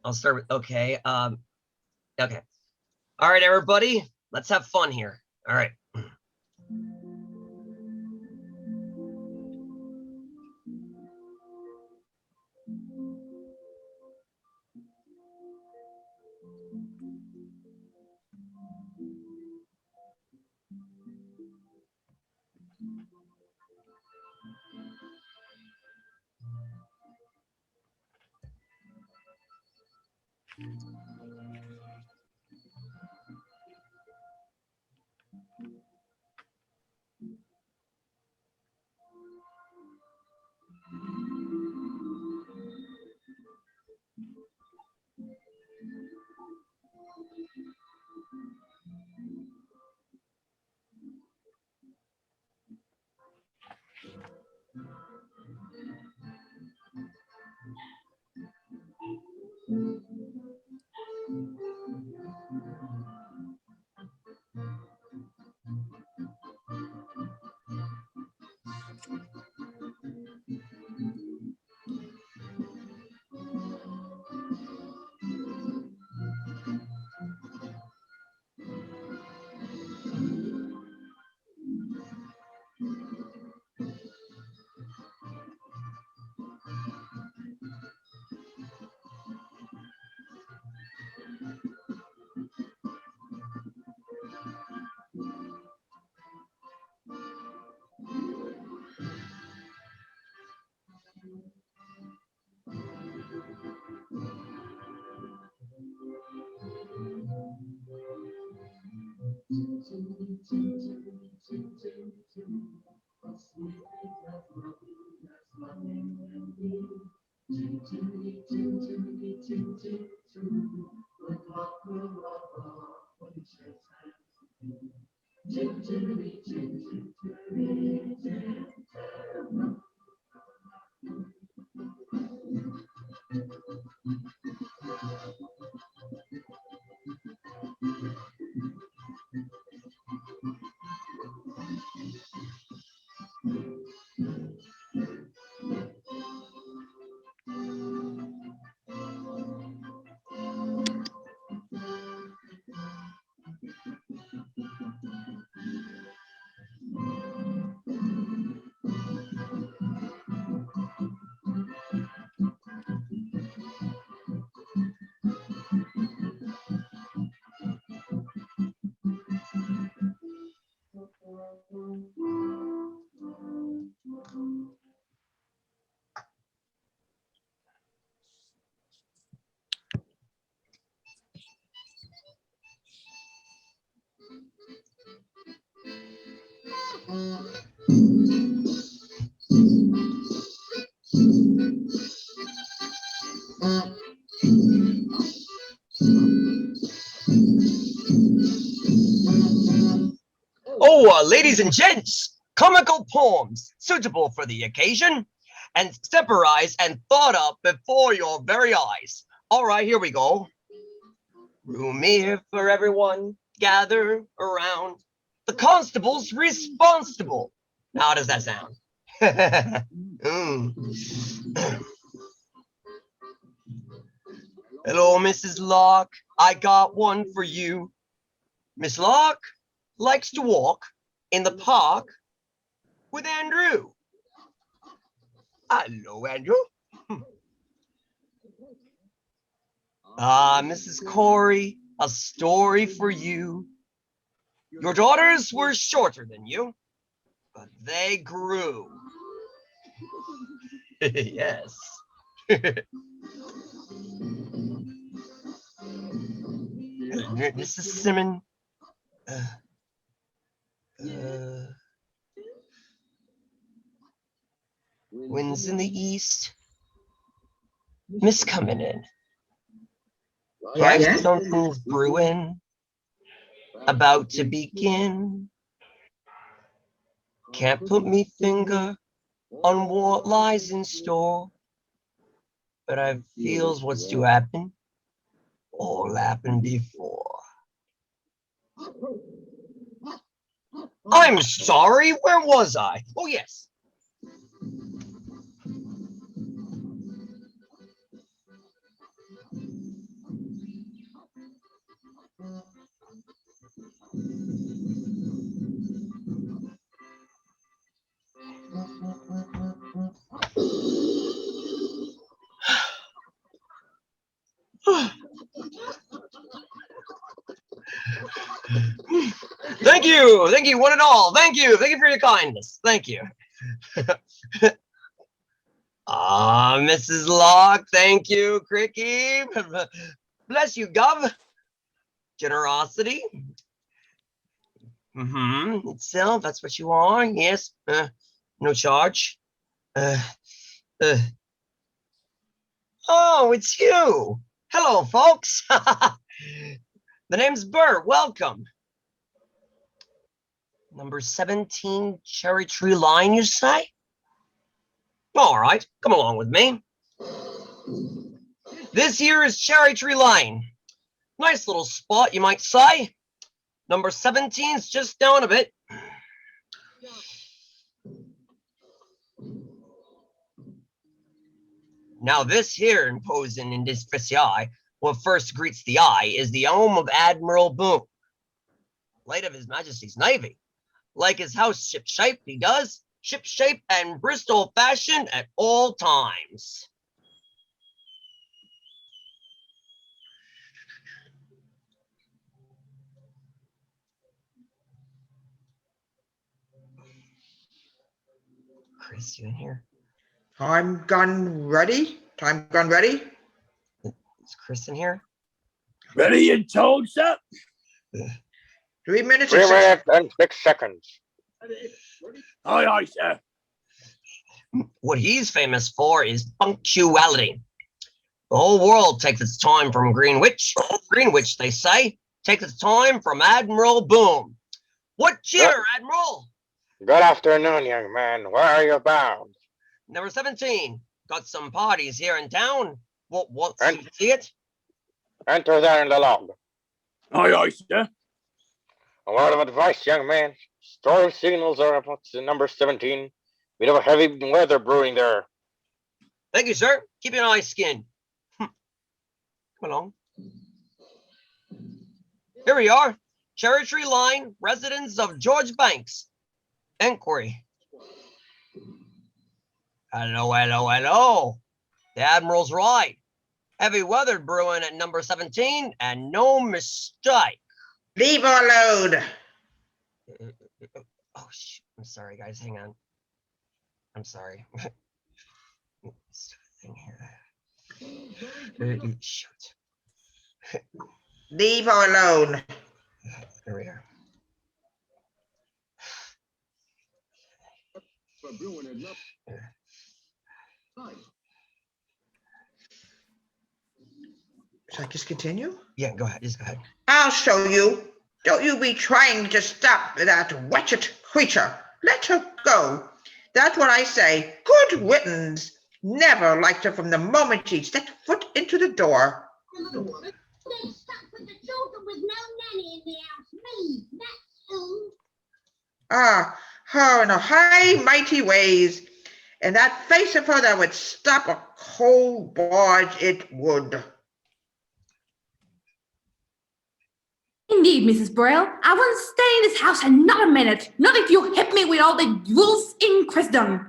I'll start with, okay. Okay. All right, everybody, let's have fun here. All right. Oh, ladies and gents, comical poems suitable for the occasion and extemporized and thought up before your very eyes. All right, here we go. Room here for everyone, gather around. The constable's responsible. Now, how does that sound? Hello, Mrs. Locke. I got one for you. Miss Locke likes to walk in the park with Andrew. Hello, Andrew. Mrs. Corey, a story for you. Your daughters were shorter than you, but they grew. Yes. Mrs. Simmons. Winds in the east. Mist coming in. Perhaps something's brewing. About to begin. Can't put me finger on what lies in store, but I feels what's to happen. All happened before. I'm sorry, where was I? Oh, yes. Thank you, one and all. Thank you for your kindness. Thank you. Mrs. Locke, thank you, Cricky. Bless you, Gov. Generosity. Itself, that's what you are. Yes. No charge. Oh, it's you. Hello, folks. The name's Bert. Welcome. Number 17 Cherry Tree Line, you say? All right, come along with me. This here is Cherry Tree Line. Nice little spot, you might say. Number 17's just down a bit. Now this here imposing edifice, what first greets the eye, is the home of Admiral Boom, light of His Majesty's Navy. Like his house ship-shape, he does, ship-shape and Bristol fashion at all times. Chris, you in here? Time gun ready? Time gun ready? Is Chris in here? Ready and told, sir? 3 minutes 3 and minutes and 6 seconds. Aye, aye, sir. What he's famous for is punctuality. The whole world takes its time from Greenwich. Greenwich, they say, takes its time from Admiral Boom. What cheer, Admiral? Good afternoon, young man. Where are you bound? Number 17. Got some parties here in town. What, And- see it? Enter there in the log. Aye, aye, sir. A word of advice, young man. Storm signals are about to number 17. We have a heavy weather brewing there. Thank you, sir. Keep your eyes skinned. Come along. Here we are. Cherry Tree Line, residence of George Banks. Enquiry. Hello. The Admiral's right. Heavy weather brewing at number 17, and no mistake. leave her alone. Oh, shoot. I'm sorry, guys. Hang on. I'm sorry. Thing here. Shoot. Leave her alone. Here we are. Should I just continue? Yeah, go ahead. Just go ahead. I'll show you. Don't you be trying to stop that wretched creature. Let her go. That's what I say. Good riddance. Never liked her from the moment she set foot into the door. They stuck with the children with no nanny in the house. Me, that's who. Ah, her and her high mighty ways. And that face of her that would stop a cold barge, it would. Indeed, Mrs. Braille, I won't stay in this house another minute. Not if you hit me with all the rules in Christendom.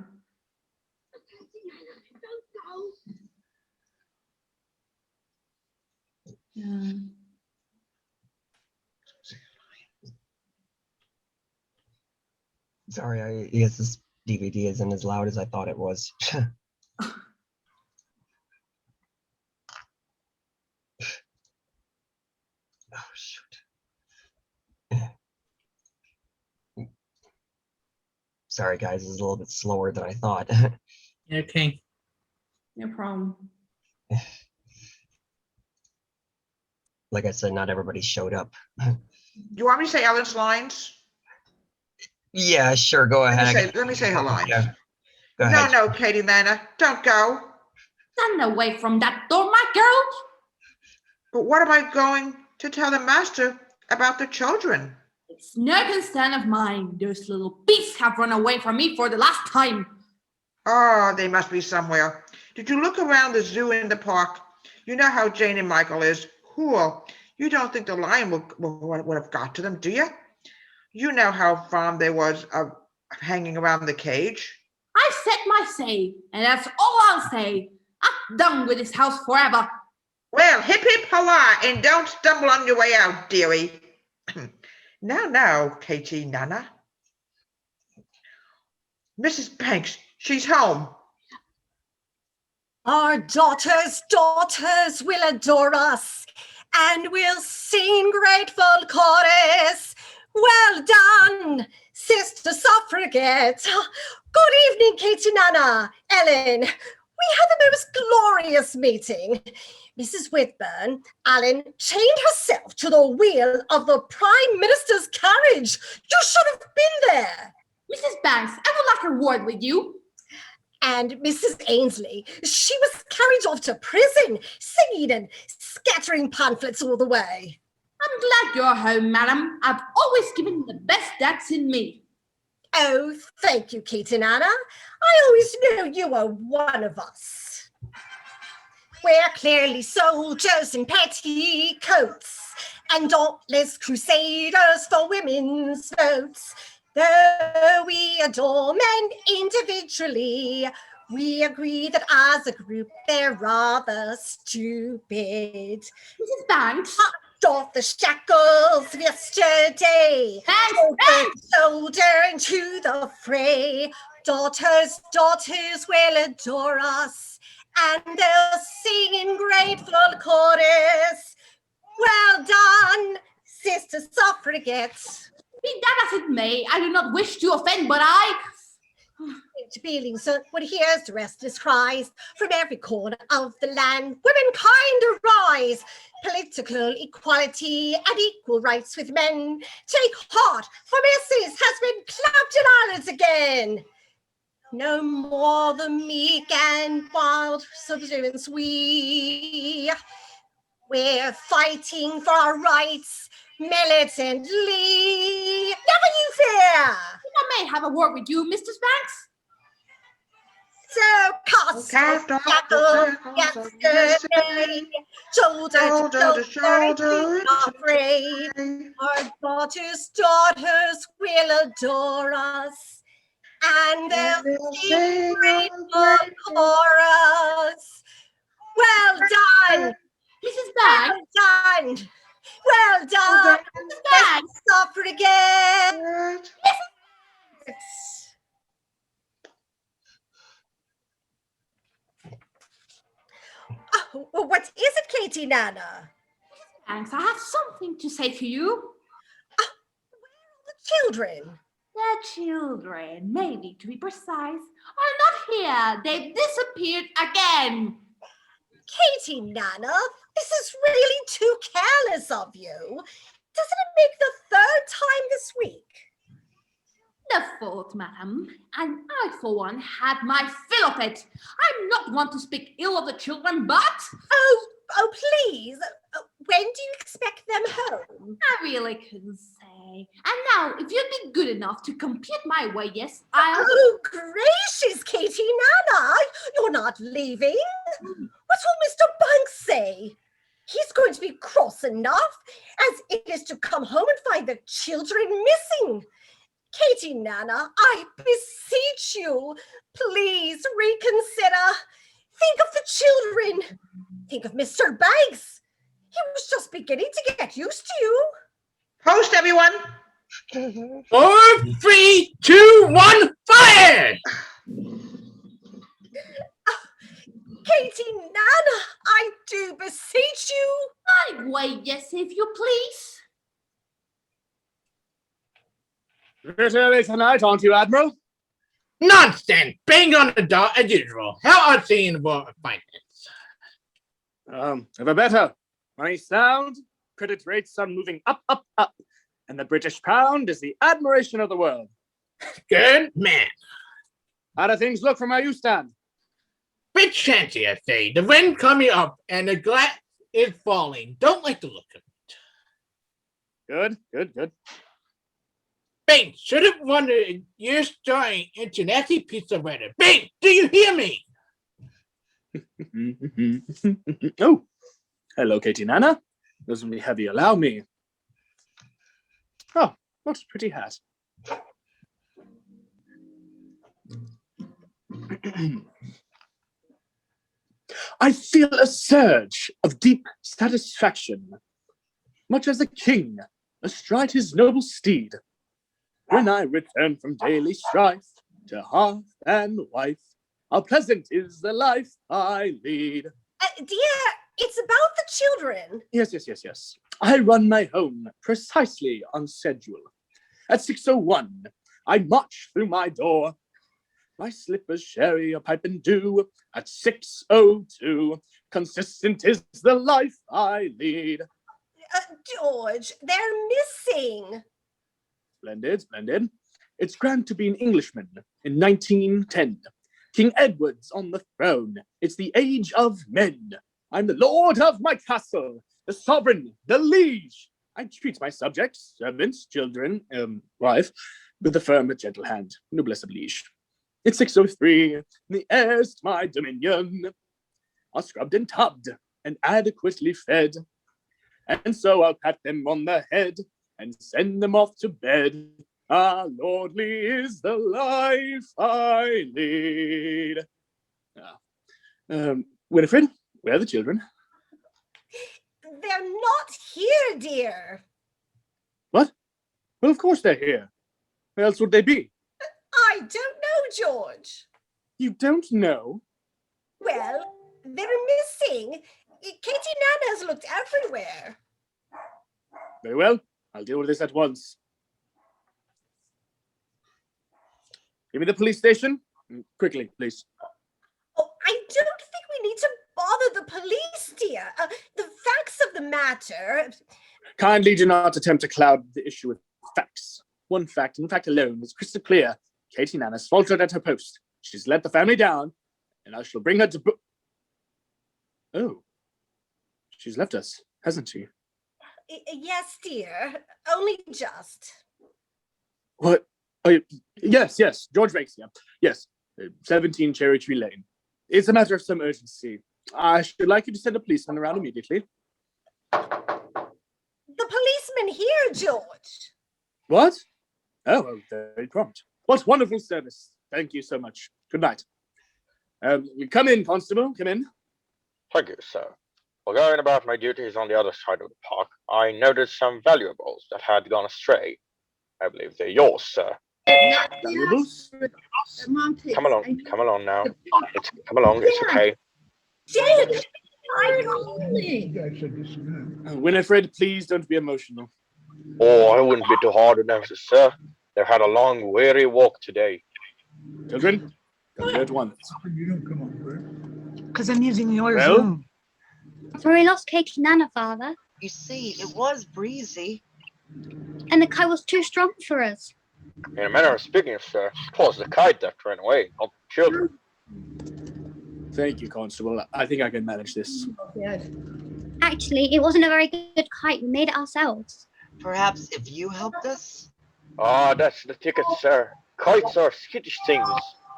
Sorry, I guess this DVD isn't as loud as I thought it was. Oh, shoot. Sorry, guys, this is a little bit slower than I thought. Okay. No problem. Like I said, not everybody showed up. Do you want me to say Ellen's lines? Yeah, sure, go ahead. Let me say her lines. Yeah, go ahead. No, Katie Lana, don't go. Stand away from that door, my girl. But what am I going to tell the master about the children? It's no concern of mine. Those little beasts have run away from me for the last time. Oh, they must be somewhere. Did you look around the zoo in the park? You know how Jane and Michael is. Cool. You don't think the lion would have got to them, do you? You know how fond they was of hanging around the cage. I said my say, and that's all I'll say. I'm done with this house forever. Well, hip hip hurrah, and don't stumble on your way out, dearie. Now, Katie Nana. Mrs. Banks, she's home. Our daughters will adore us, and we'll sing grateful chorus. Well done, Sister Suffragette. Good evening, Katie Nana, Ellen. We had the most glorious meeting. Mrs. Whitburn, Alan chained herself to the wheel of the Prime Minister's carriage. You should have been there. Mrs. Banks, I would like a word with you. And Mrs. Ainsley, she was carried off to prison, singing and scattering pamphlets all the way. I'm glad you're home, madam. I've always given you the best that's in me. Oh, thank you, Katie Nana. I always knew you were one of us. We're clearly soldiers in petticoats and dauntless crusaders for women's votes. Though we adore men individually, we agree that as a group they're rather stupid. Mrs. Banks? Off the shackles of yesterday, shoulder into the fray. Daughters will adore us, and they'll sing in grateful chorus. Well done, Sister Suffragette. Be that as it may, I do not wish to offend, but I... Feelings would hear the restless cries from every corner of the land. Womankind arise, political equality and equal rights with men. Take heart, for Mrs. has been clapped in Ireland again. No more the meek and wild subservience we're fighting for our rights militantly. Never you fear. I may have a word with you, Mrs. Banks. So cast off shackles yesterday, shoulder to shoulder, not afraid. Our daughters will adore us, and they'll sing grateful chorus. Well done, Mrs. Banks. Well done. Well done, Mrs. Banks. Suffragette. Oh, well, what is it, Katie Nana? Banks, I have something to say to you. Where are the children? The children, maybe to be precise, are not here. They've disappeared again. Katie Nana, this is really too careless of you. Doesn't it make the third time this week? The fault, madam, and I, for one, had my fill of it. I'm not one to speak ill of the children, but... Oh, please. When do you expect them home? I really couldn't say. And now, if you'd be good enough to compute my wages, I'll... Oh, gracious, Katie Nana, you're not leaving. What will Mr. Banks say? He's going to be cross enough, as it is to come home and find the children missing. Katie Nana, I beseech you, please reconsider. Think of the children. Think of Mr. Banks. He was just beginning to get used to you. Post, everyone. 4, 3, 2, 1, fire! Katie Nana, I do beseech you. My wages, if you please. Bit early tonight, aren't you, Admiral? Nonsense! Bang on the door as usual. How are you in the Board of Finance? Ever better. Money sound, credit rates are moving up, up, up. And the British pound is the admiration of the world. Good man. How do things look from where you stand? Bit chancy, I say. The wind coming up and the glass is falling. Don't like the look of it. Good, good, good. Bing, shouldn't wonder if you're starting into nasty piece of weather. Bing, do you hear me? Oh, hello, Katie Nana. Doesn't have you allow me? Oh, what a pretty hat. I feel a surge of deep satisfaction, much as a king astride his noble steed. When I return from daily strife to hearth and wife, how pleasant is the life I lead. Dear, it's about the children. Yes. I run my home precisely on schedule. At 6:01, I march through my door. My slippers, sherry, a pipe and dew. At 6:02, consistent is the life I lead. George, they're missing. Splendid. It's grand to be an Englishman in 1910. King Edward's on the throne. It's the age of men. I'm the lord of my castle, the sovereign, the liege. I treat my subjects, servants, children, wife, with a firm but gentle hand. Noblesse oblige. It's 6:03, and the heirs to my dominion are scrubbed and tubbed and adequately fed. And so I'll pat them on the head and send them off to bed. Ah, lordly is the life I lead. Winifred, where are the children? They're not here, dear. What? Well, of course they're here. Where else would they be? I don't know, George. You don't know? Well, they're missing. Katie Nana's looked everywhere. Very well. I'll deal with this at once. Give me the police station. Quickly, please. Oh, I don't think we need to bother the police, dear. The facts of the matter... Kindly do not attempt to cloud the issue with facts. One fact, and fact alone, is crystal clear. Katie Nana's faltered at her post. She's let the family down, and I shall bring her to... Oh. She's left us, hasn't she? Yes, dear. Only just. What? Oh, yes. George Rakes here. Yes, 17 Cherry Tree Lane. It's a matter of some urgency. I should like you to send a policeman around immediately. The policeman here, George. What? Oh, very prompt. What wonderful service. Thank you so much. Good night. Come in, Constable. Come in. Thank you, sir. While going about my duties on the other side of the park, I noticed some valuables that had gone astray. I believe they're yours, sir. Valuables? Come along now. Come along, it's okay. James! Winifred, please don't be emotional. Oh, I wouldn't be too hard on them, sir. They've had a long, weary walk today. Children, come here at once. Because I'm using yours. Well? So we lost Katie Nana, Father. You see, it was breezy. And the kite was too strong for us. In a manner of speaking, sir, it was the kite that ran away, not the children. Thank you, Constable. I think I can manage this. Actually, it wasn't a very good kite. We made it ourselves. Perhaps if you helped us? Ah, that's the ticket, sir. Kites are skittish things.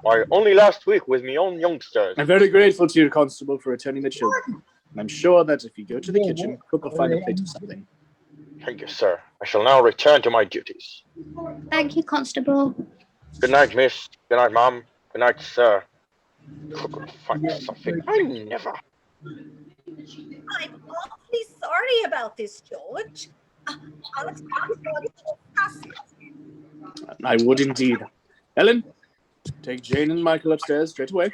Why, only last week with me own youngsters. I'm very grateful to you, Constable, for returning the children. And I'm sure that if you go to the kitchen, cook will find a plate of something. Thank you, sir. I shall now return to my duties. Thank you, Constable. Good night, miss. Good night, ma'am. Good night, sir. Cook will find something. I never. I'm awfully sorry about this, George. I would indeed. Ellen, take Jane and Michael upstairs straight away.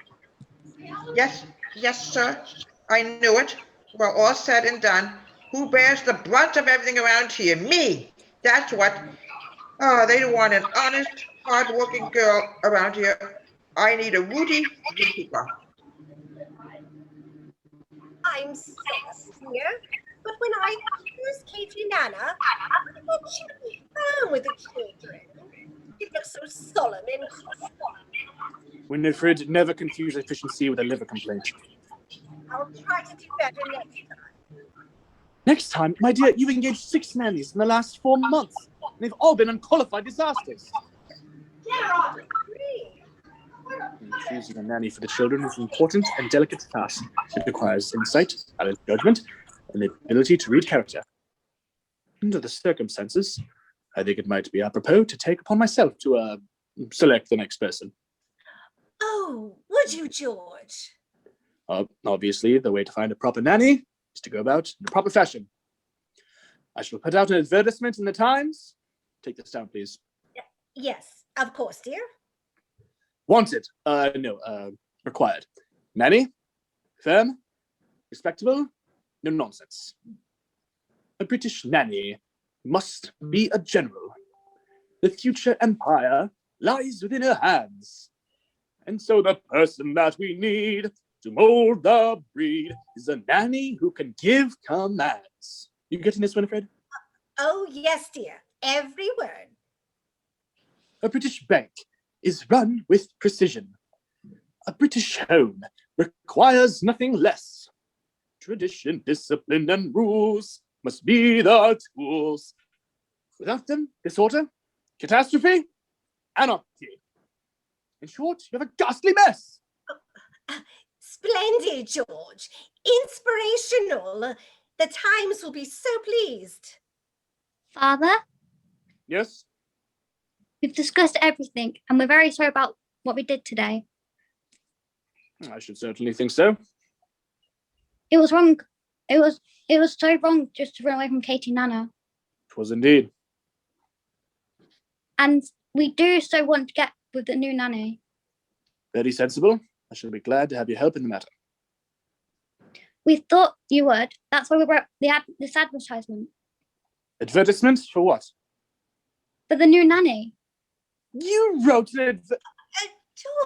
Yes, sir. I knew it. Well, all said and done. Who bears the brunt of everything around here? Me. That's what. Oh, they want an honest, hard-working girl around here. I need a Woody keeper. I'm so here, but when I first Katie Nana, I thought she'd be fun with the children. It looks so solemn and Winifred, never confuse efficiency with a liver complaint. I'll try to do better next time. Next time, my dear, you've engaged 6 nannies in the last 4 months. And they've all been unqualified disasters. Choosing a nanny for the children is an important and delicate task. It requires insight, balanced judgment, and the ability to read character. Under the circumstances, I think it might be apropos to take upon myself to select the next person. Oh, would you, George? Obviously, the way to find a proper nanny is to go about in a proper fashion. I shall put out an advertisement in the Times. Take this down, please. Yes, of course, dear. Wanted. Required. Nanny, firm, respectable, no nonsense. A British nanny must be a general. The future empire lies within her hands. And so the person that we need to mold the breed is a nanny who can give commands. You getting this, Winifred? Oh, yes, dear. Every word. A British bank is run with precision. A British home requires nothing less. Tradition, discipline, and rules must be the tools. Without them, disorder, catastrophe, anarchy. In short, you have a ghastly mess. Splendid, George. Inspirational. The Times will be so pleased. Father, Yes? we've discussed everything, and we're very sorry about what we did today. I should certainly think so. It was wrong. It was so wrong just to run away from Katie Nana. It was indeed. And we do so want to get with the new nanny. Very sensible. I shall be glad to have your help in the matter. We thought you would. That's why we wrote this advertisement. Advertisement for what? For the new nanny. You wrote an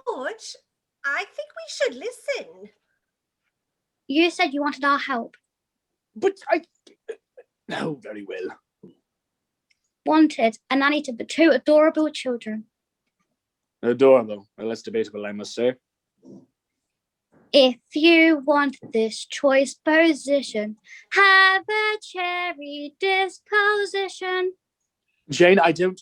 George, I think we should listen. You said you wanted our help. But Oh, very well. Wanted a nanny to the two adorable children. Adorable. Well, that's debatable, I must say. If you want this choice position, have a cherry disposition. Jane, I don't...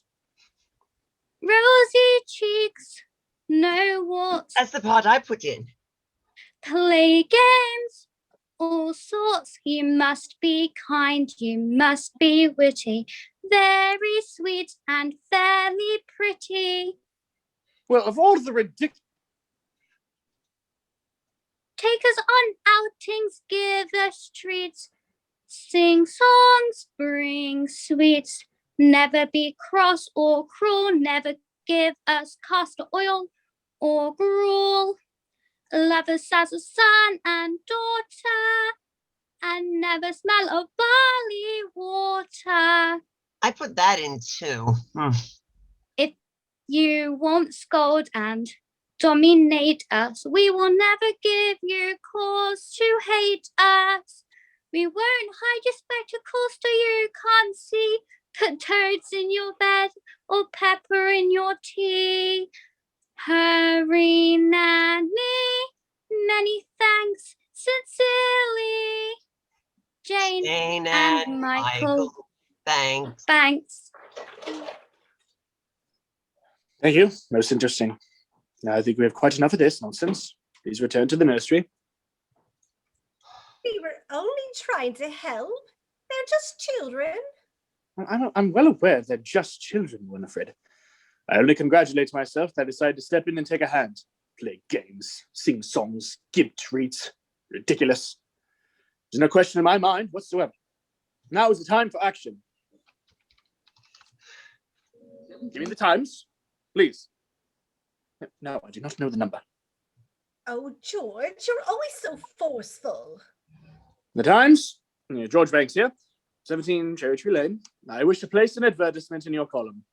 Rosy cheeks, no warts. That's the part I put in. Play games, all sorts. You must be kind, you must be witty, very sweet and fairly pretty. Well, of all the ridiculous... Take us on outings, give us treats, sing songs, bring sweets. Never be cross or cruel, never give us castor oil or gruel. Love us as a son and daughter, and never smell of barley water. I put that in too. If you won't scold and dominate us, we will never give you cause to hate us. We won't hide your spectacles so you can't see. Put toads in your bed or pepper in your tea. Hurry, nanny, many thanks, sincerely. Jane and Michael. Thanks. Thanks. Thank you. Most interesting. Now, I think we have quite enough of this nonsense. Please return to the nursery. We were only trying to help. They're just children. I'm well aware they're just children, Winifred. I only congratulate myself that I decided to step in and take a hand. Play games, sing songs, give treats. Ridiculous. There's no question in my mind whatsoever. Now is the time for action. Give me the Times, please. No, I do not know the number. Oh, George, you're always so forceful. The Times? George Banks here. 17 Cherry Tree Lane. I wish to place an advertisement in your column.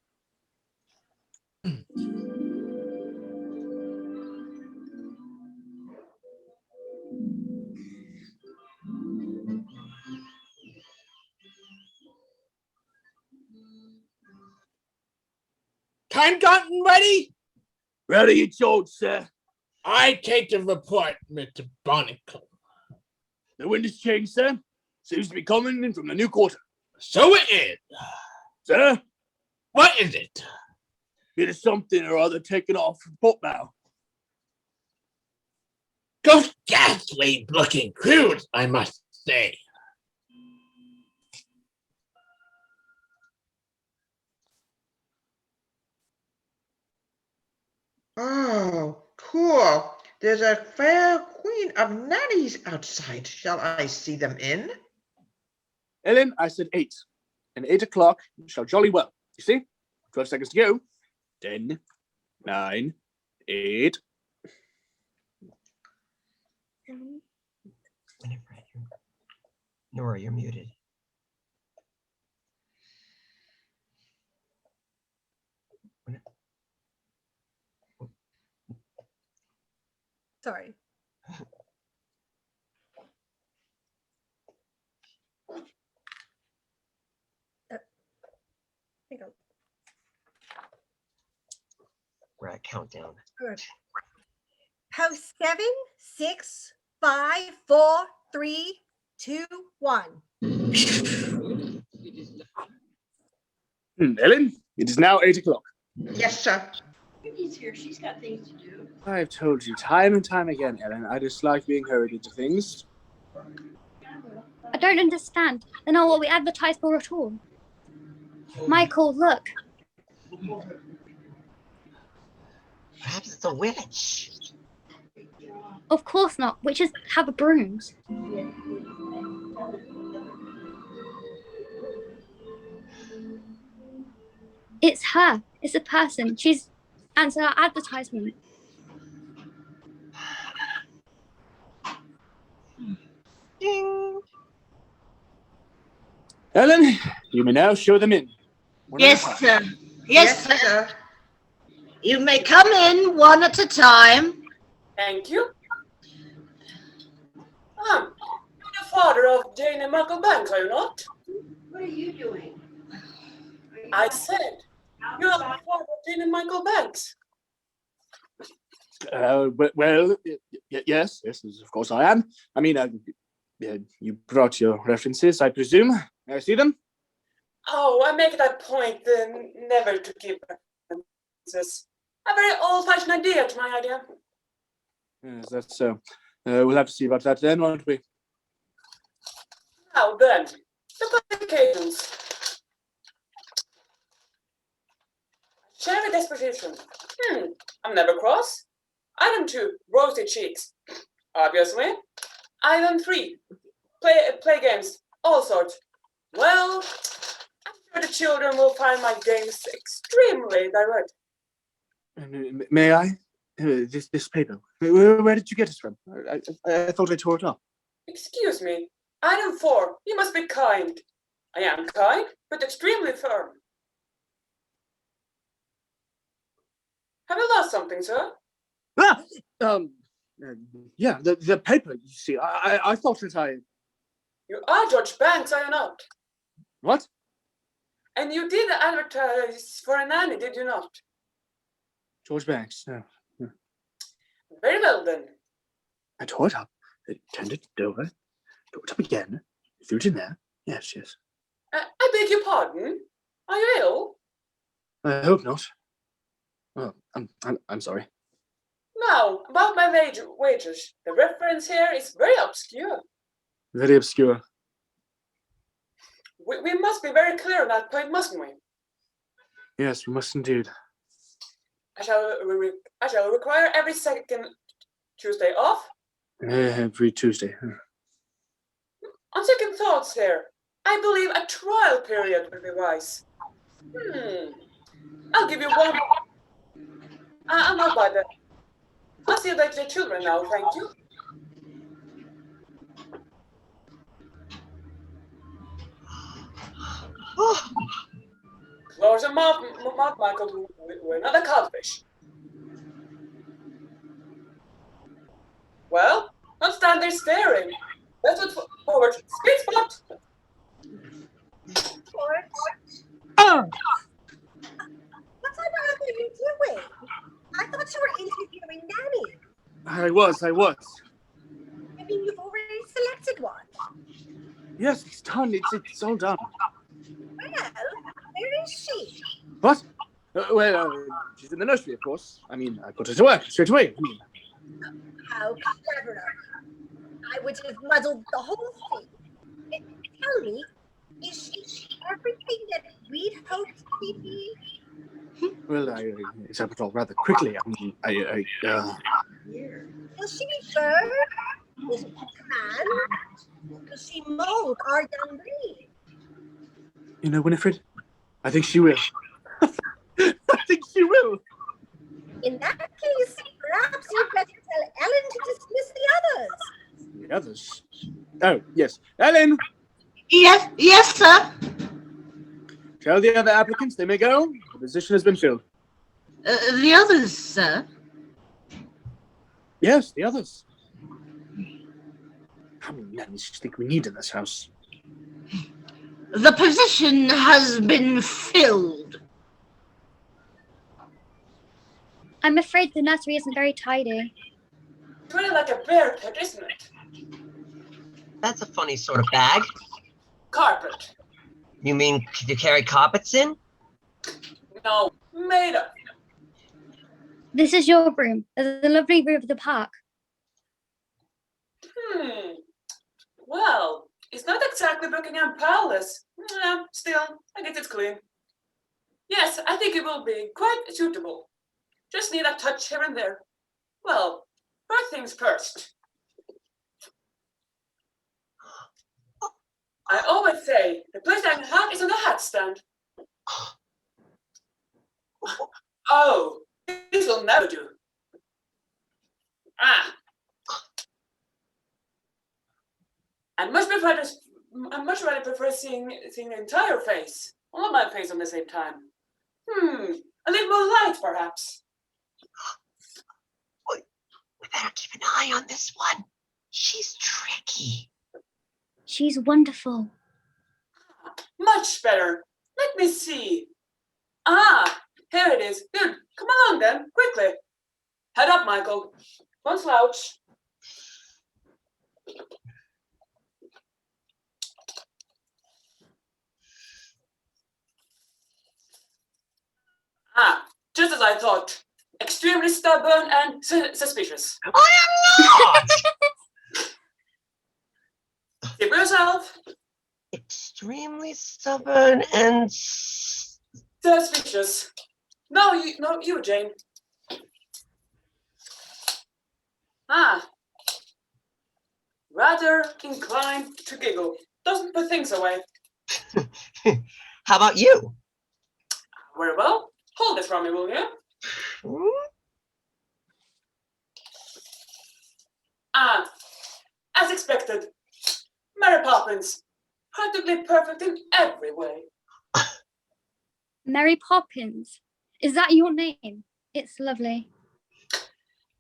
Time gotten ready? Ready, George, sir. I take the report, Mr. Barnacle. The wind has changed, sir. Seems to be coming in from the new quarter. So it is. Sir? What is it? It is something or other taken off from port bow. Those ghastly looking crews, I must say. Oh, cool. There's a fair queen train of nannies outside. Shall I see them in? Ellen, I said 8. And 8 o'clock shall jolly well. You see? 12 seconds to go. 10, 9, 8. Winifred, Nora, you're muted. Sorry. Hang on. We're at countdown. Good. Post 7, 6, 5, 4, 3, 2, 1. Ellen, it is now 8 o'clock. Yes, sir. He's here. She's got things to do. I've told you time and time again, Ellen, I dislike being hurried into things. I don't understand. They're not what we advertise for at all. Michael, look. Perhaps it's a witch. Of course not. Witches have brooms. It's her. It's a person. She's answered our advertisement. Ding. Ellen, you may now show them in. One at a time. Sir. Yes, sir. sir. You may come in one at a time. Thank you. You're the father of Jane and Michael Banks, are you not? What are you doing? I said, you're the father of Jane and Michael Banks. Yes, of course I am. I mean, you brought your references, I presume. May I see them? Oh, I make that point never to give references. A very old-fashioned idea to my idea. Yes, that's so. We'll have to see about that then, won't we? Now then, the publications. Cherry disposition. I'm never cross. Item 2, rosy cheeks. Obviously. Item 3, play games, all sorts. Well, I'm sure the children will find my games extremely direct. May I? This paper. Where did you get it from? I thought I tore it up. Excuse me. Item 4, you must be kind. I am kind, but extremely firm. Have you lost something, sir? Yeah, the paper, you see. I thought that I... You are George Banks, are you not? What? And you did advertise for a nanny, did you not? George Banks, no. Very well, then. I tore it up, turned it over, tore it up again, threw it in there. Yes. I beg your pardon? Are you ill? I hope not. Oh, I'm sorry. Now, about my wages. The reference here is very obscure. Very obscure. We must be very clear on that point, mustn't we? Yes, we must indeed. I shall require every second Tuesday off. Every Tuesday. On second thoughts here, I believe a trial period would be wise. I'll give you one. I'll not buy that. I'll see you later, children now, thank you. Close your mouth, Michael. We're not a codfish. Well, don't stand there staring. Let's look forward. Sweet spot. What on earth are you doing? I thought you were interviewing Nanny. I was. I mean, you've already selected one. Yes, it's done. It's all done. Well, where is she? What? She's in the nursery, of course. I mean, I put her to work straight away. How clever of you. I would have muddled the whole thing. Tell me, is she everything that we'd hoped she'd be? Well, it's happened all rather quickly. I mean, Will she be firm? Is it a plan? Does she mold our young breed? You know, Winifred, I think she will. I think she will. In that case, perhaps you'd better tell Ellen to dismiss the others. The others? Oh, yes. Ellen, Yes, sir. tell the other applicants they may go. The position has been filled. The others, sir. Yes, the others. How many nannies do you think we need in this house? The position has been filled. I'm afraid the nursery isn't very tidy. It's really like a bear pit, isn't it? That's a funny sort of bag. Carpet. You mean you carry carpets in? No, made up. This is your room. There's a lovely view of the park. Well, it's not exactly Buckingham Palace. Still, I guess it's clean. Yes, I think it will be quite suitable. Just need a touch here and there. Well, first things first. I always say the place I can hat is on the hat stand. Oh, this will never do. I much rather prefer seeing the entire face, all of my face on the same time. A little more light, perhaps. We better keep an eye on this one. She's tricky. She's wonderful. Much better. Let me see. Here it is. Good. Come along then, quickly. Head up, Michael. Don't slouch. Just as I thought. Extremely stubborn and suspicious. I am not! See for yourself. Extremely stubborn and suspicious. No, you, Jane. Rather inclined to giggle. Doesn't put things away. How about you? Very well. Hold it from me, will you? As expected. Mary Poppins. Practically perfect in every way. Mary Poppins. Is that your name? It's lovely.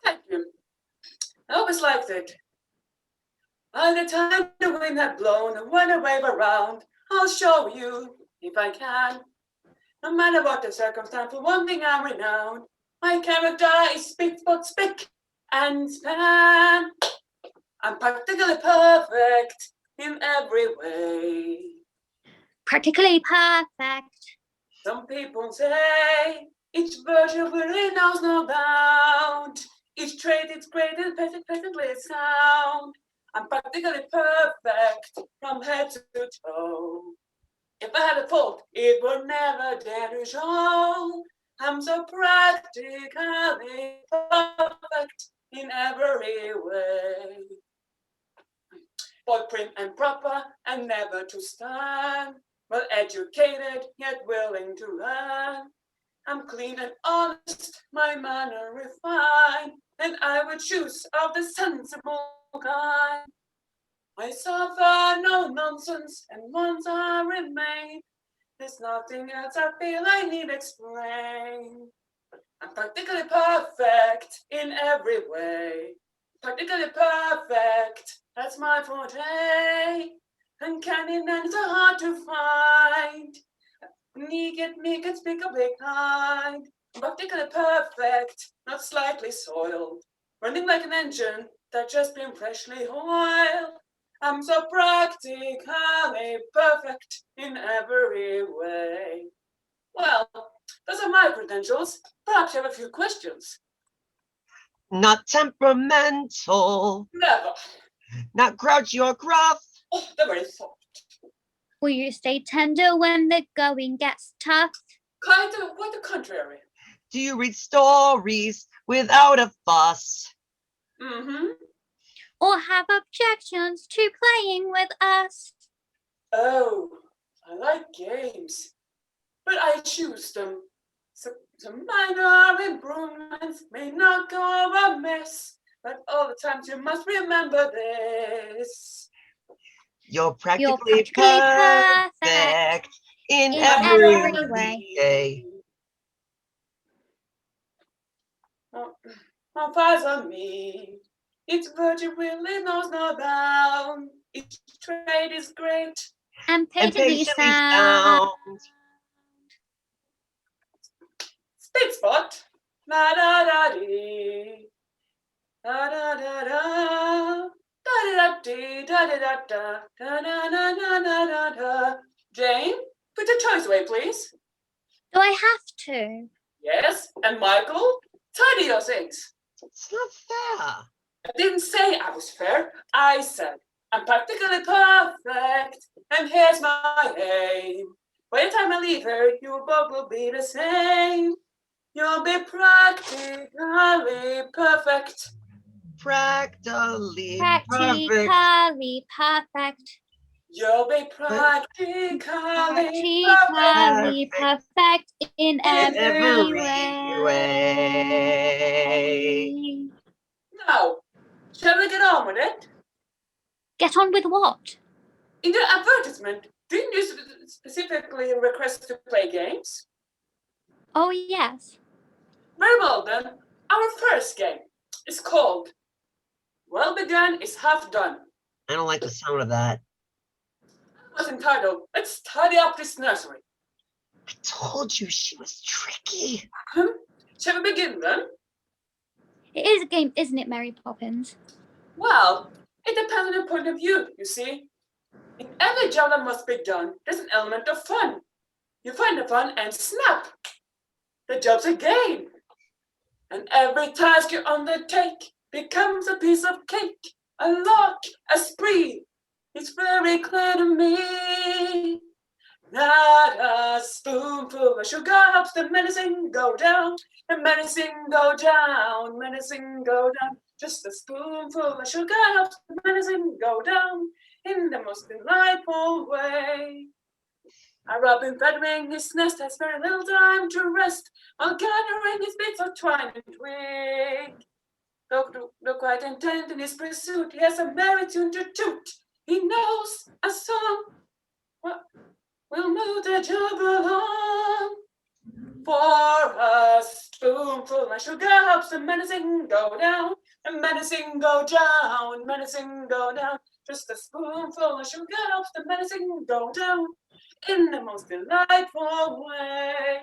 Thank you. I always liked it. By the time the wind had blown and when I wave around, I'll show you if I can. No matter what the circumstance, for one thing I'm renowned. My character is spick and span. I'm practically perfect in every way. Practically perfect. Some people say each virtue really knows no bound. Each trait is great and perfectly sound. I'm practically perfect from head to toe. If I had a fault, it would never dare to show. I'm so practically perfect in every way. Both prim and proper and never to stand. Well educated yet willing to learn. I'm clean and honest, my manner refined, and I would choose of the sensible kind. I suffer no nonsense, and once I remain, there's nothing else I feel I need explain. I'm practically perfect in every way. Practically perfect, that's my forte. Uncanny and so hard to find. Make it speakably kind. Practically perfect, not slightly soiled. Running like an engine that just been freshly oiled. I'm so practically perfect in every way. Well, those are my credentials. Perhaps you have a few questions. Not temperamental. Never. Not grouchy or gruff. Oh, the very thought. Will you stay tender when the going gets tough? Quite the contrary. Do you read stories without a fuss? Mm-hmm. or have objections to playing with us. Oh, I like games, but I choose them. Some minor improvements may not go amiss, but all the times you must remember this. You're practically, You're practically perfect in in every every way. way. My eyes on me. Its virtue really knows no bound. Each trade is great. And patiently patiently sound. Speed spot. La da da dee. Da da da da. Da da dee. Da da da da. Da da da da da da da. Jane, put your toys away, please. Do I have to? Yes, and Michael, tidy your things. It's not fair. I didn't say I was fair. I said I'm practically perfect, and here's my aim. By the time I leave here, you both will be the same. You'll be practically perfect. Practically perfect. Practically perfect. You'll be practically perfect in every way. Now, shall we get on with it? Get on with what? In the advertisement, didn't you specifically request to play games? Oh, yes. Very well then. Our first game is called Well Begun is Half Done. I don't like the sound of that. It was entitled Let's Tidy Up This Nursery. I told you she was tricky. Shall we begin then? It is a game, isn't it, Mary Poppins? Well, it depends on your point of view, you see. In every job that must be done, there's an element of fun. You find the fun and snap! The job's a game. And every task you undertake becomes a piece of cake, a lark, a spree. It's very clear to me. Not a spoonful of sugar helps the medicine go down, the medicine go down, medicine go down. Just a spoonful of sugar helps the medicine go down in the most delightful way. A robin feathering his nest has very little time to rest, while gathering his bits of twine and twig. Though quite intent in his pursuit, he has a merry tune to toot. He knows a song will move the job along. For a spoonful of sugar helps the medicine go down, and medicine go down, medicine go down. Just a spoonful of sugar helps the medicine go down in the most delightful way.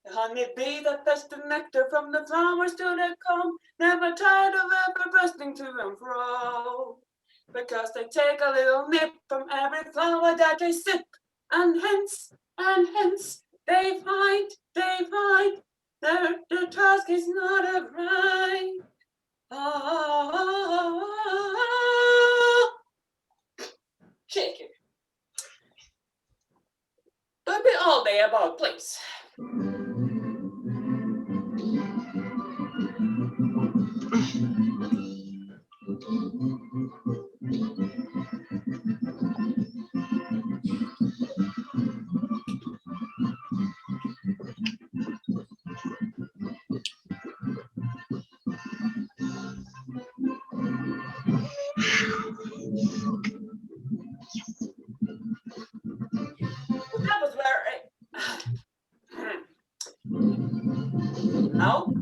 The honeybee that fetched the nectar from the flowers to their comb, never tired of ever bursting to and fro. Because they take a little nip from every flower that they sip, and hence, they find, their task is not a grind. Shake it. Don't be all day about place. That was very. Now.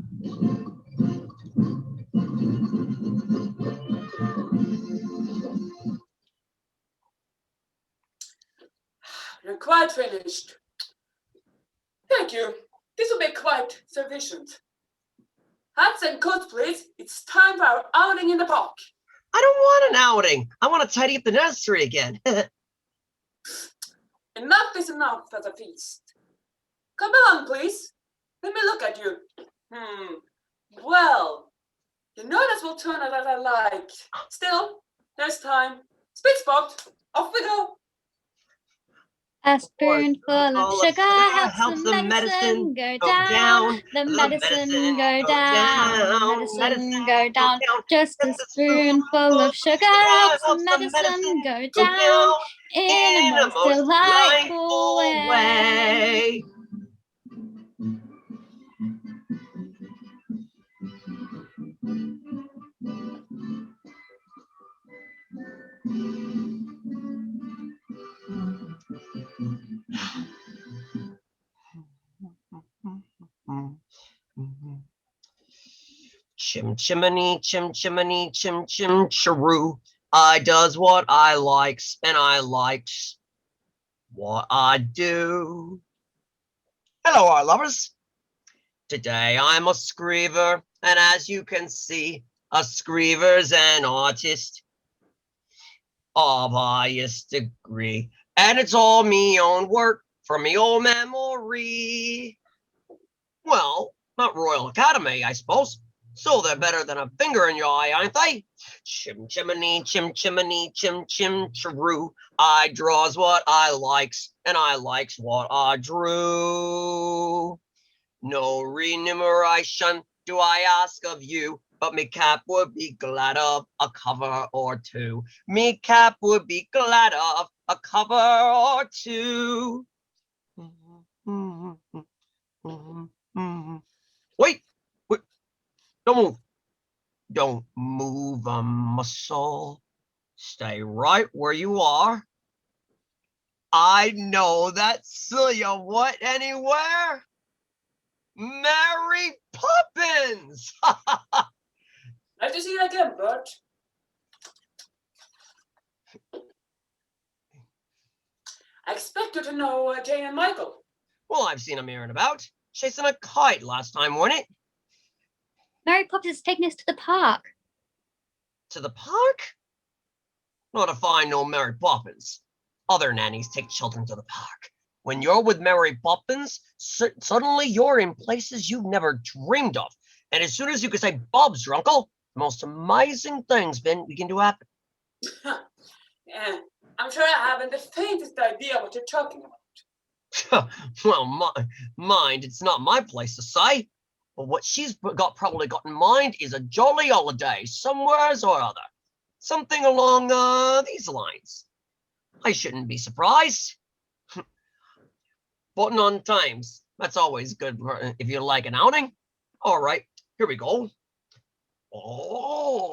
You're quite finished. Thank you. This will be quite sufficient. Hats and coats, please. It's time for our outing in the park. I don't want an outing. I want to tidy up the nursery again. Enough is enough as a feast. Come along, please. Let me look at you. Well, you know this will turn out as I like. Still, there's time. Speed spot. Off we go. A spoonful of sugar helps the medicine go down. The medicine go down. Medicine go down. Just a spoonful of sugar helps the medicine go down in a most delightful way. Chim chimney, chim chimney, chim chim chiroo. I does what I likes, and I likes what I do. Hello, our lovers. Today I'm a screever, and as you can see, a screever's an artist of highest degree, and it's all me own work from me old memory. Well, not Royal Academy, I suppose. So they're better than a finger in your eye, aren't they? Chim chimney, chim chimney, chim chim chiroo. I draws what I likes, and I likes what I drew. No remuneration do I ask of you, but me cap would be glad of a cover or two. Me cap would be glad of a cover or two. Wait, wait, don't move. Don't move a muscle. Stay right where you are. I know that Celia what anywhere? Mary Poppins! Nice to see you again, Bert. I expect you to know Jane and Michael. Well, I've seen them here and about. Chasing a kite last time, wasn't it? Mary Poppins is taking us to the park. To the park? Not if I know Mary Poppins. Other nannies take children to the park. When you're with Mary Poppins, suddenly you're in places you've never dreamed of. And as soon as you can say Bob's your uncle, the most amazing things begin to happen. Yeah, I'm sure I haven't the faintest idea what you're talking about. Well, mind, it's not my place to say. But what she's probably got in mind is a jolly holiday, somewheres or other. Something along these lines. I shouldn't be surprised. Button on times. That's always good if you like an outing. All right, here we go. Oh.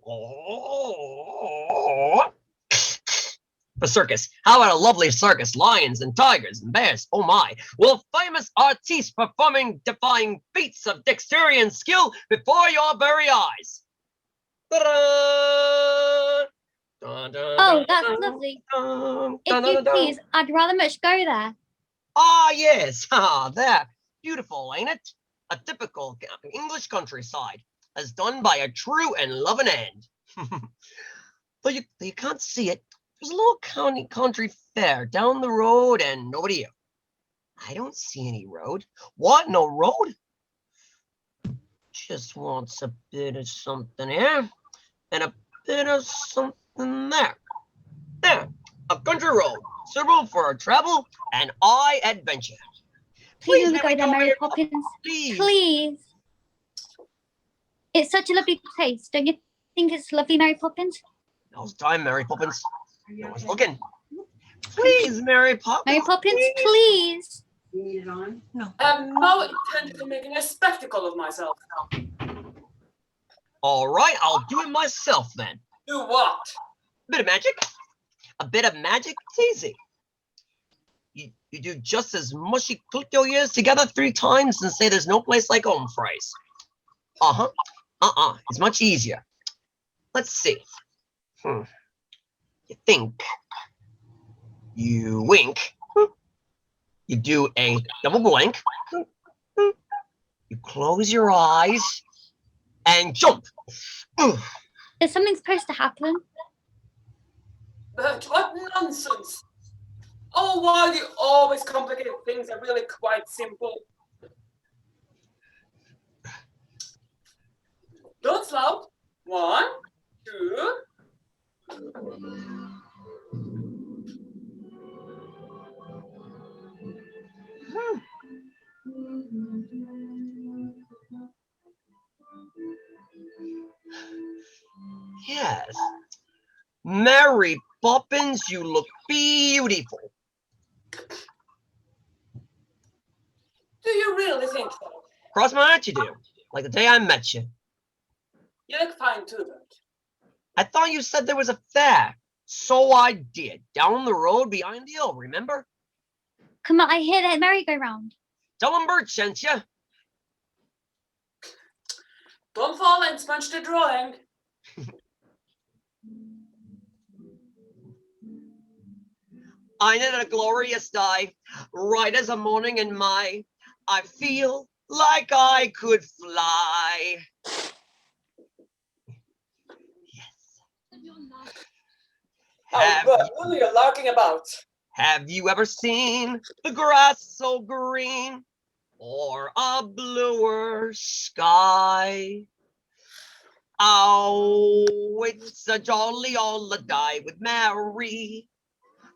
Oh. The circus. How about a lovely circus? Lions and tigers and bears. Oh my. Will famous artistes performing defying feats of dexterity and skill before your very eyes. Ta-da! Oh, that's lovely. If you please, I'd rather much go there. Ah, yes. Ah, there. Beautiful, ain't it? A typical English countryside, as done by a true and loving hand. Though you can't see it, there's a little country fair down the road and nobody here. I don't see any road. What, no road? Just wants a bit of something here and a bit of something there. There, a country road, suitable for travel and eye adventure. Please let me go there, Mary Poppins. Please. It's such a lovely place. Don't you think it's lovely, Mary Poppins? Now's time, Mary Poppins. No one's looking. Please, Mary Poppins. Mary Poppins, please. You need it on? No. I have no intention of making a spectacle of myself. All right, I'll do it myself then. Do what? A bit of magic. A bit of magic, it's easy. You do just as mushy click your ears together 3 times and say there's no place like home phrase. It's much easier. Let's see. You think. You wink. You do a double blink. You close your eyes and jump. Is something supposed to happen? But what nonsense! Oh, why do you always complicate things that are really quite simple? Don't slow. 1, 2. Yes. Mary Poppins, you look beautiful. Do you really think so? Cross my heart you do. Like the day I met you. You look fine too, Bert. I thought you said there was a fair. So I did. Down the road behind the hill, remember? Come on, I hear that merry-go-round. Tell them Bert sent you. Don't fall and smudge the drawing. I knit a glorious day, right as a morning in May. I feel like I could fly. Oh, Bert, what are you larking about? Have you ever seen the grass so green or a bluer sky? Oh, it's a jolly holiday with Mary.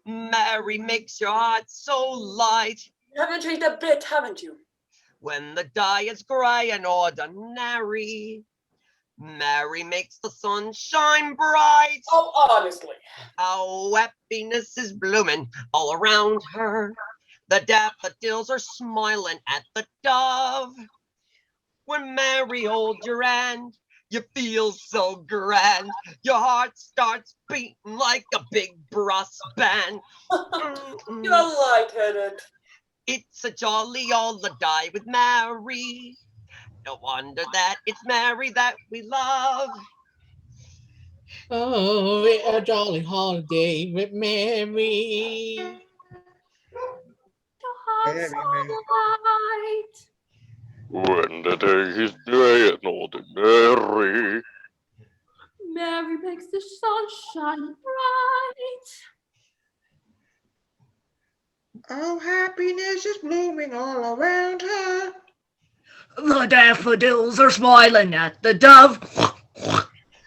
Mary makes your heart so light. You haven't changed a bit, haven't you? When the day is grey and ordinary, Mary makes the sun shine bright. Oh, honestly. Oh, happiness is blooming all around her. The daffodils are smiling at the dove. When Mary holds your hand, you feel so grand. Your heart starts beating like a big brass band. You're lightheaded. It's a jolly holiday with Mary. No wonder that it's Mary that we love. Oh, a jolly holiday with Mary. Mary, Mary. When the day is gray and ordinary. Mary makes the sun shine bright. Oh, happiness is blooming all around her. The daffodils are smiling at the dove.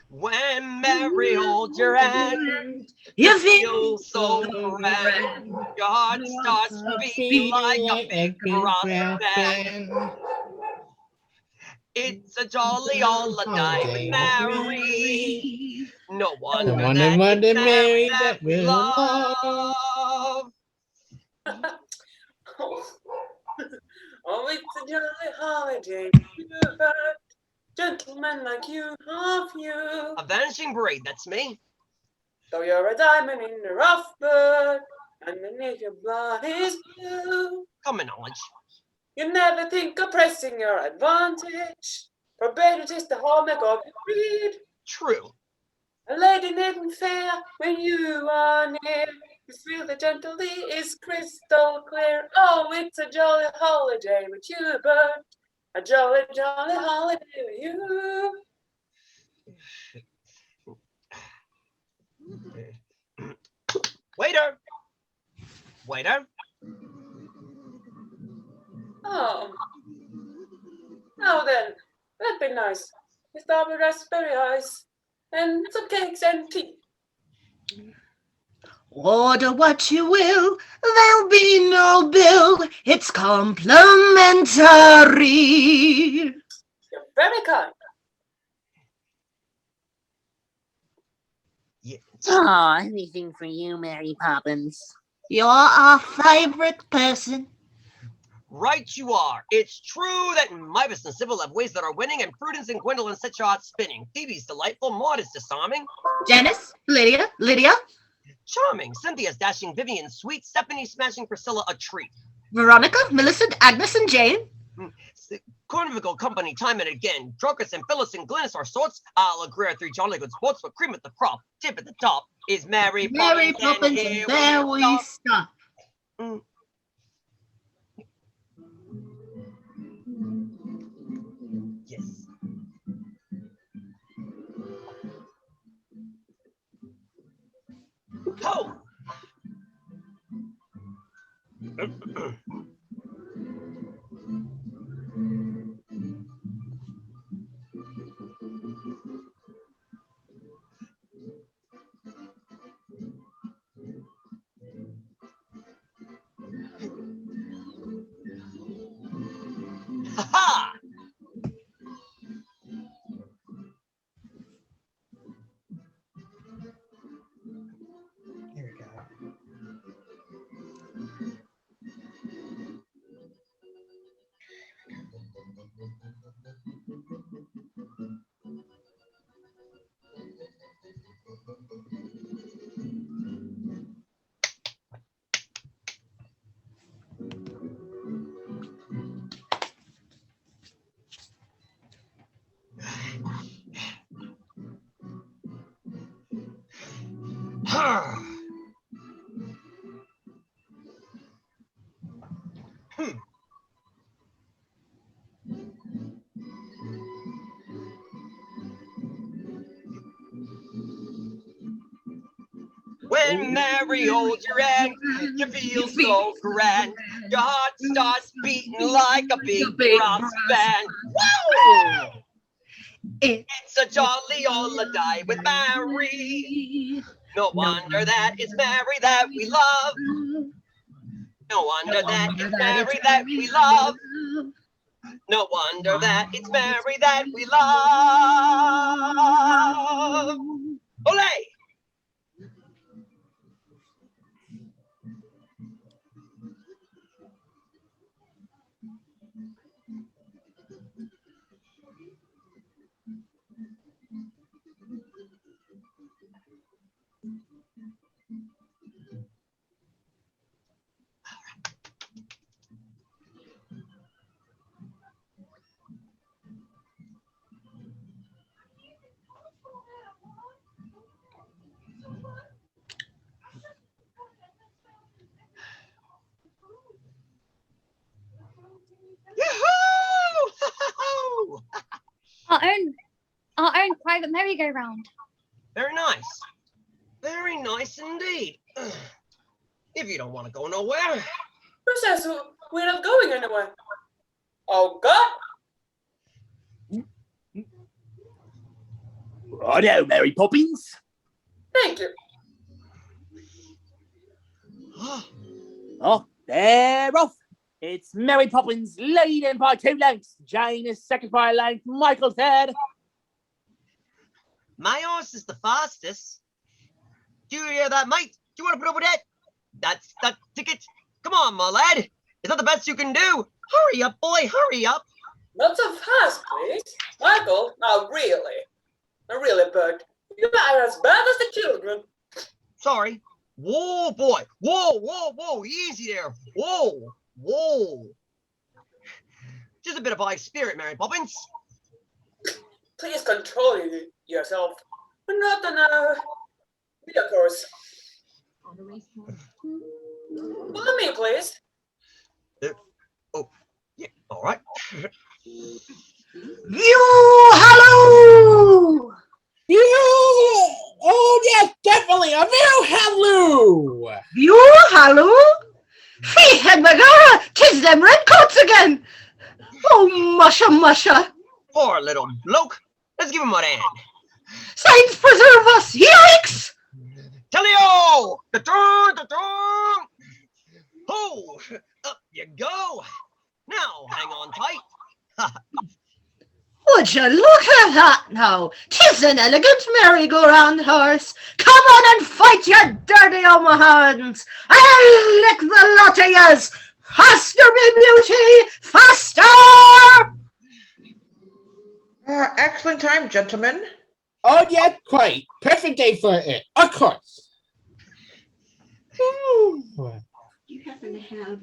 When Mary holds your hand, You you feel feel so grand. Your heart starts beating like a big brass band. It's a jolly holiday with Mary. No wonder that it's Mary that we love. Oh, it's a jolly holiday with you, Bert. Gentlemen like you, have you. A vanishing braid, that's me. Though you're a diamond in the rough, Bert, underneath your blood is blue. Common knowledge. You never think of pressing your advantage. Forbidden is the hallmark of your breed. True. A lady needn't fear when you are near. You feel the gently is crystal clear. Oh, it's a jolly holiday with you, Bert. A jolly, jolly holiday with you. Waiter! Waiter! Oh. Now then, that'd be nice. We start with raspberry ice and some cakes and tea. Order what you will, there'll be no bill. It's complimentary. You're very kind. Yeah. Oh, anything for you, Mary Poppins. You're our favorite person. Right you are. It's true that Midas and Sybil have ways that are winning, and Prudence and Gwendolyn set your heart spinning. Phoebe's delightful, Maud is disarming. Janice, Lydia, Charming. Cynthia's dashing, Vivian sweet, Stephanie smashing, Priscilla a treat. Veronica, Millicent, Agnes, and Jane. Cornvical company time and again. Dorcas and Phyllis and Glennis are sorts. I'll agree with 3 jolly good sports, but cream at the crop. Tip at the top is Mary Poppins, and there we stop. Yes. Ho! Ha-ha! When Mary holds your hand, you feel so grand. Your heart starts beating like a big brass band. Woo! It's a jolly holiday with Mary. No wonder that it's Mary that we love. No wonder that it's Mary that we love. No wonder that it's Mary that we love. Olé! Yahoo! Our own private merry-go-round. Very nice. Very nice indeed. If you don't want to go nowhere. Princess, we're not going anywhere. Oh, God. Righto, Mary Poppins. Thank you. Oh, they're off. It's Mary Poppins leading by 2 lengths. Jane is second by a length. Michael third. My horse is the fastest. Do you hear that, mate? Do you want to put up with that? That's the ticket. Come on, my lad. Is that the best you can do? Hurry up, boy. Hurry up. Not so fast, please. Michael, now really. Now really, Bert. You are as bad as the children. Sorry. Whoa, boy. Whoa, whoa, whoa. Easy there. Whoa, whoa. Just a bit of high spirit, Mary Poppins. Please control yourself. We're not on a video course. Follow me, please. Oh, yeah. All right. Hello! Oh, yes, definitely. A view hello. Hello? Fee head Megara, 'tis them redcoats again. Oh, musha, musha. Poor little bloke. Let's give him a hand. Saints preserve us, yikes! Tellio! Da-dum! Oh, up you go. Now, hang on tight. Would you look at that now? 'Tis an elegant merry-go-round horse. Come on and fight, you dirty Omahans. I'll lick the lot of yous. Faster, me beauty, faster! Excellent time, gentlemen. Oh, yeah, quite. Perfect day for it. Of course. Do you happen to have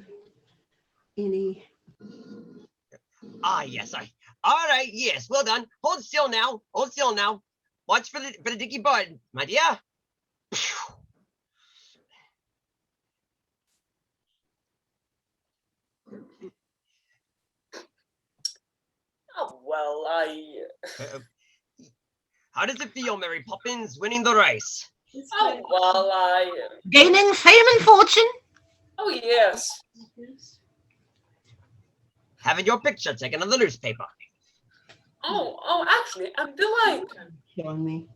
any? Ah, yes, all right, yes, well done. Hold still now. Hold still now. Watch for the dicky bud, my dear. Oh, well, How does it feel, Mary Poppins, winning the race? Oh, well, Gaining fame and fortune? Oh, yes. Having your picture taken in the newspaper. Oh, actually, I'm delighted. Killing me.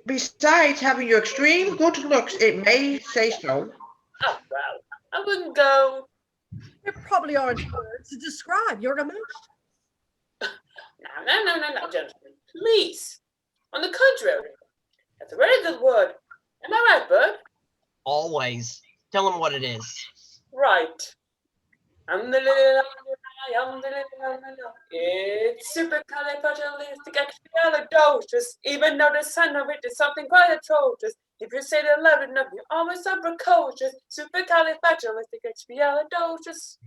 Besides having your extreme good looks, it may say so. Oh, well, I wouldn't go. There probably aren't words to describe your emotion. No, gentlemen. Please. On the contrary, that's a very good word. Am I right, Bert? Always. Tell him what it is. Right. It's supercalifragilisticexpialidocious. Even though the sound of it is something quite atrocious. If you say it loud enough, you always are precocious. Supercalifragilisticexpialidocious.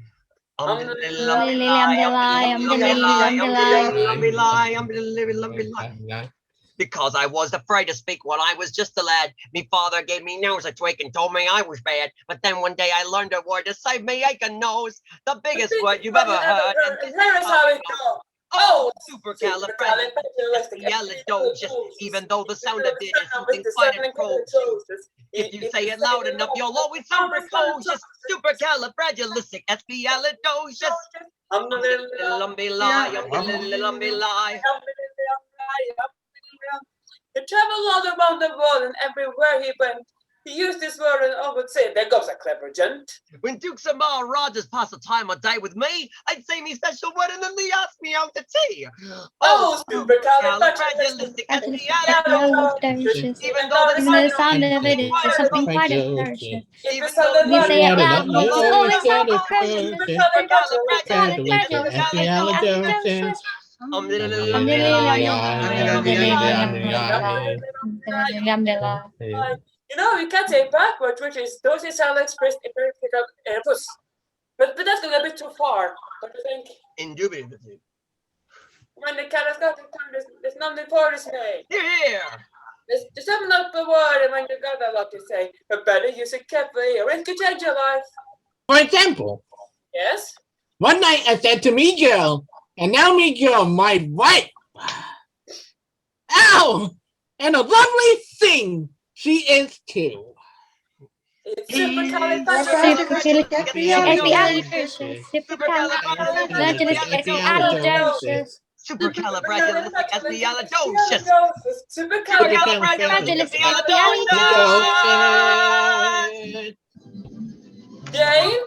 Because I was afraid to speak when I was just a lad. Me father gave me nose a tweak and told me I was bad. But then one day I learned a word to save me aching nose. The biggest word you've ever heard. And this Here is how it goes. Oh, supercalifragilisticexpialidocious. Even though the sound of it is something quite atrocious. If you say it loud enough, you'll always sound precocious. Supercalifragilisticexpialidocious. Lumby-lie. He traveled all around the world, and everywhere he went, he used this word and all would say, "There goes a clever gent." When Dukes and Rogers pass a time of day with me, I'd say me special word and then they ask me out to tea. Oh, supercalifragilisticexpialidocious. Even though the sound of it is something quite atrocious. If you sound it We loud say it enough, loud, you'll it's always sound precious. supercalifragilisticexpialidocious. You know, you can say backwards, which is those shall express a very puss. But that's going a bit too far, don't you think? Indubitably. When the cat has got the time, there's nothing for this way. Here. There's something up the word, and when you got a lot to say, but better use a cafe or it could change your life. For example, Yes? one night I said to me girl, and now me girl, my wife. Ow! And a lovely thing she is too. It's supercalifragilisticexpialidocious. Supercalifragilisticexpialidocious. Supercalifragilisticexpialidocious. Supercalifragilisticexpialidocious. Jane?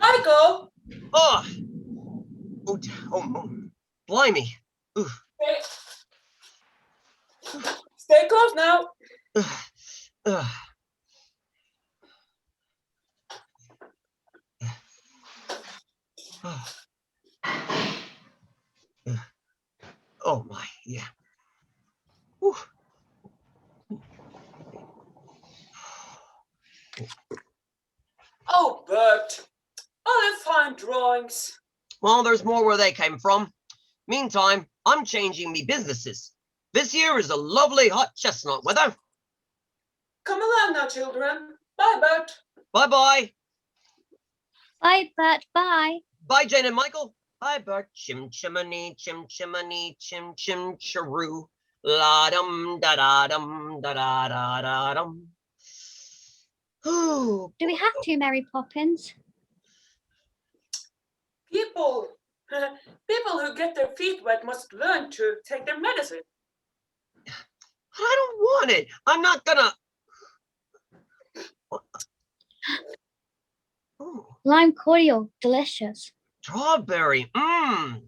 Michael? Oh, blimey. Stay close now. Oh my, yeah. Whew. Oh, Bert. Oh, the fine drawings. Well, there's more where they came from. Meantime, I'm changing me businesses. This year is a lovely hot chestnut weather. Come along now, children. Bye, Bert. Bye-bye. Bye, Bert. Bye. Bye, Jane and Michael. Bye, Bert. Chim-chimney, chim-chimney, chim-chim-chiroo. La-dum, da-da-dum, da-da-da-da-dum. Do we have to, Mary Poppins? People who get their feet wet must learn to take their medicine. I don't want it. I'm not gonna. Ooh, Lime cordial, delicious. strawberry. Mmm.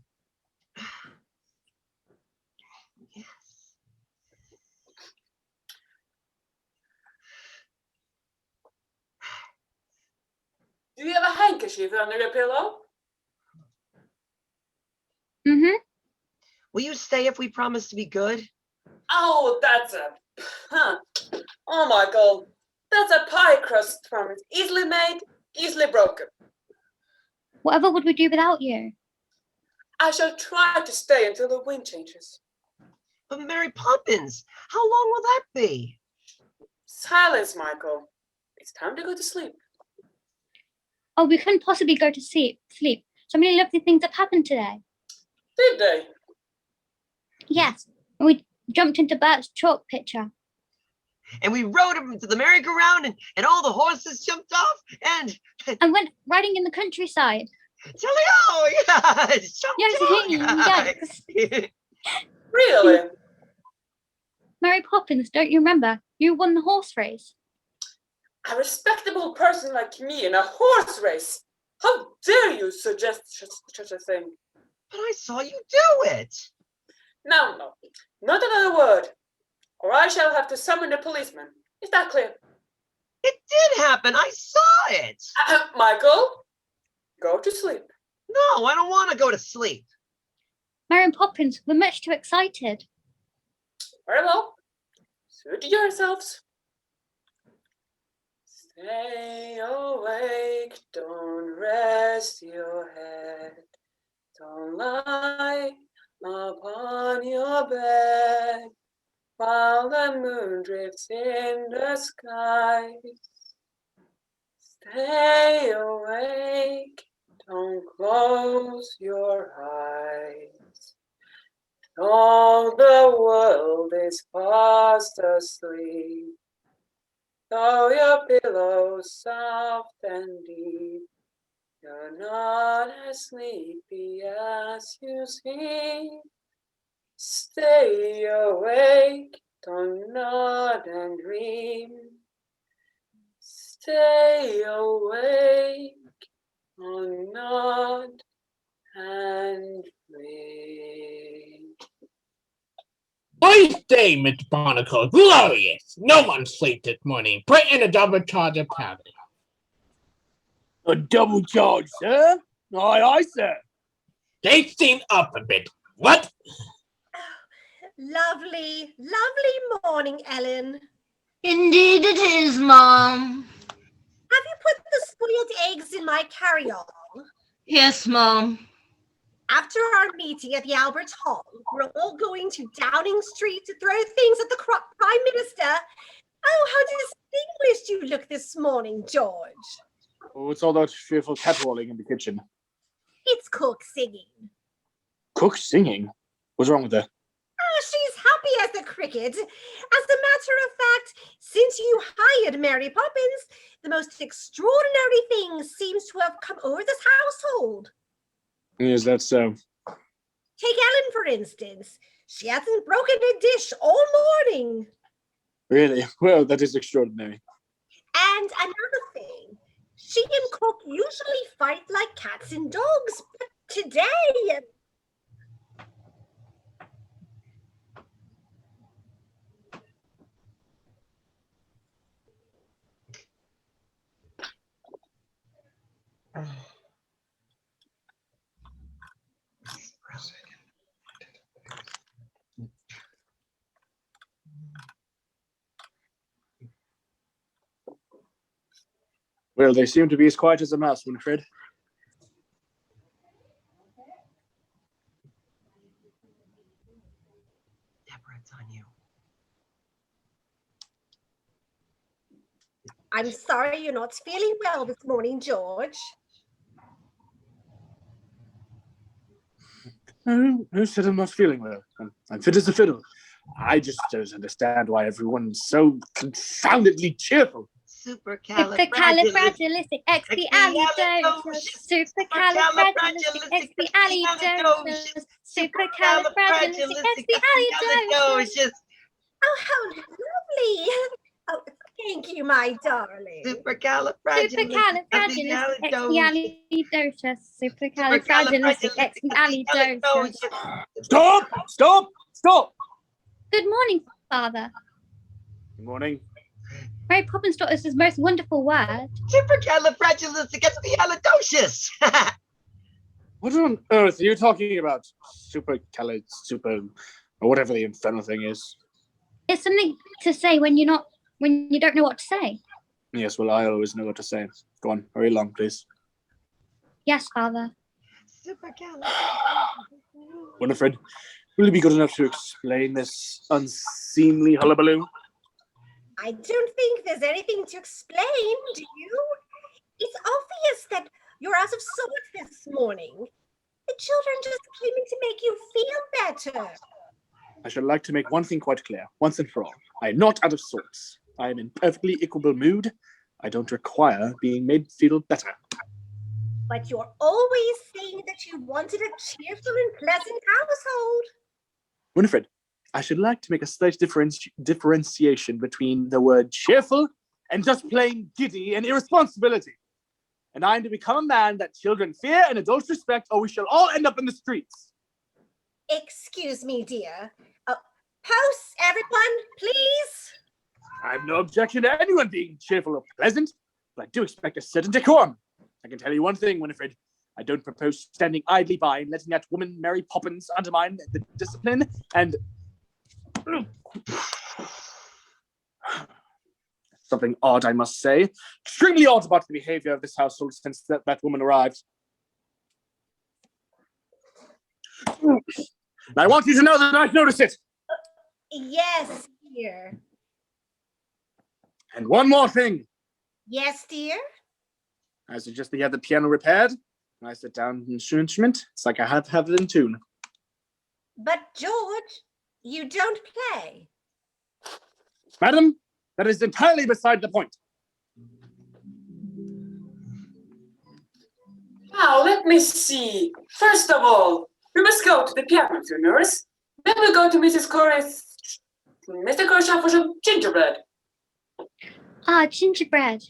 Do you have a handkerchief under your pillow? Mm-hmm. Will you stay if we promise to be good? Oh, that's a... Huh. Oh, Michael. That's a pie crust promise. Easily made, easily broken. Whatever would we do without you? I shall try to stay until the wind changes. But Mary Poppins, how long will that be? Silence, Michael. It's time to go to sleep. Oh, we couldn't possibly go to sleep. So many lovely things have happened today. Did they? Yes, and we jumped into Bert's chalk picture. And we rode him to the merry-go-round and all the horses jumped off and went riding in the countryside. Jolly-oh, yes! Yes. Really? Mary Poppins, don't you remember? You won the horse race. A respectable person like me in a horse race? How dare you suggest such a thing? But I saw you do it. No, not another word, or I shall have to summon a policeman. Is that clear? It did happen. I saw it. Michael, go to sleep. No, I don't want to go to sleep. Mary and Poppins, we're much too excited. Very well. Suit yourselves. Stay awake, don't rest your head. Don't lie upon your bed. while the moon drifts in the skies. Stay awake, don't close your eyes. All the world is fast asleep, though your pillow's soft and deep. You're not as sleepy as you seem. Stay awake, don't nod and dream. Stay awake, don't nod and dream. Nice day, Mr. Barnacle. Glorious. No one slept this morning. Put in a double charge of powder. A double charge, sir? Aye, aye, sir. They seem up a bit. What? Lovely, lovely morning, Ellen. Indeed it is, Mom. Have you put the spoiled eggs in my carry-on? Yes, Mom. After our meeting at the Albert Hall, we're all going to Downing Street to throw things at the Prime Minister. Oh, how distinguished you look this morning, George. Oh, it's all that fearful caterwauling in the kitchen. It's Cook singing. Cook singing? What's wrong with her? Oh, she's happy as the cricket. As a matter of fact, since you hired Mary Poppins, the most extraordinary thing seems to have come over this household. Is that so? Take Ellen, for instance. She hasn't broken a dish all morning. Really? Well, that is extraordinary. And another thing, she and Cook usually fight like cats and dogs, but today... Well, they seem to be as quiet as a mouse, Winifred. Deborah, it's on you. I'm sorry you're not feeling well this morning, George. Who said I'm not feeling well? I'm fit as a fiddle. I just don't understand why everyone's so confoundedly cheerful. Supercalifragilistic expialidocious. Supercalifragilistic expialidocious. Supercalifragilistic. Oh, how lovely. Oh, thank you, my darling. Supercalifragilistic. Stop! Stop! Stop! Good morning, Father. Good morning. Mary Poppins taught us his most wonderful word. Supercalifragilisticexpialidocious. What on earth are you talking about? Super, or whatever the infernal thing is. It's something to say when you don't know what to say. Yes, well, I always know what to say. Go on, hurry along, please. Yes, Father. Winifred, will you be good enough to explain this unseemly hullabaloo? I don't think there's anything to explain, do you? It's obvious that you're out of sorts this morning. The children just came in to make you feel better. I should like to make one thing quite clear, once and for all. I am not out of sorts. I am in perfectly equable mood. I don't require being made feel better. But you're always saying that you wanted a cheerful and pleasant household. Winifred, I should like to make a slight differentiation between the word cheerful and just plain giddy and irresponsibility. And I am to become a man that children fear and adults respect, or we shall all end up in the streets. Excuse me, dear. House, everyone, please. I have no objection to anyone being cheerful or pleasant, but I do expect a certain decorum. I can tell you one thing, Winifred. I don't propose standing idly by and letting that woman, Mary Poppins, undermine the discipline and... Something odd, I must say. Extremely odd about the behavior of this household since that woman arrived. And I want you to know that I've noticed it. Yes, dear. And one more thing. Yes, dear. I suggest that you have the piano repaired. When I sit down and strum instrument, it's like I have it in tune. But George, you don't play. Madam, that is entirely beside the point. Now, let me see. First of all, we must go to the piano tuners. Then we'll go to Mr. Curry's shop for some gingerbread. Ah, gingerbread.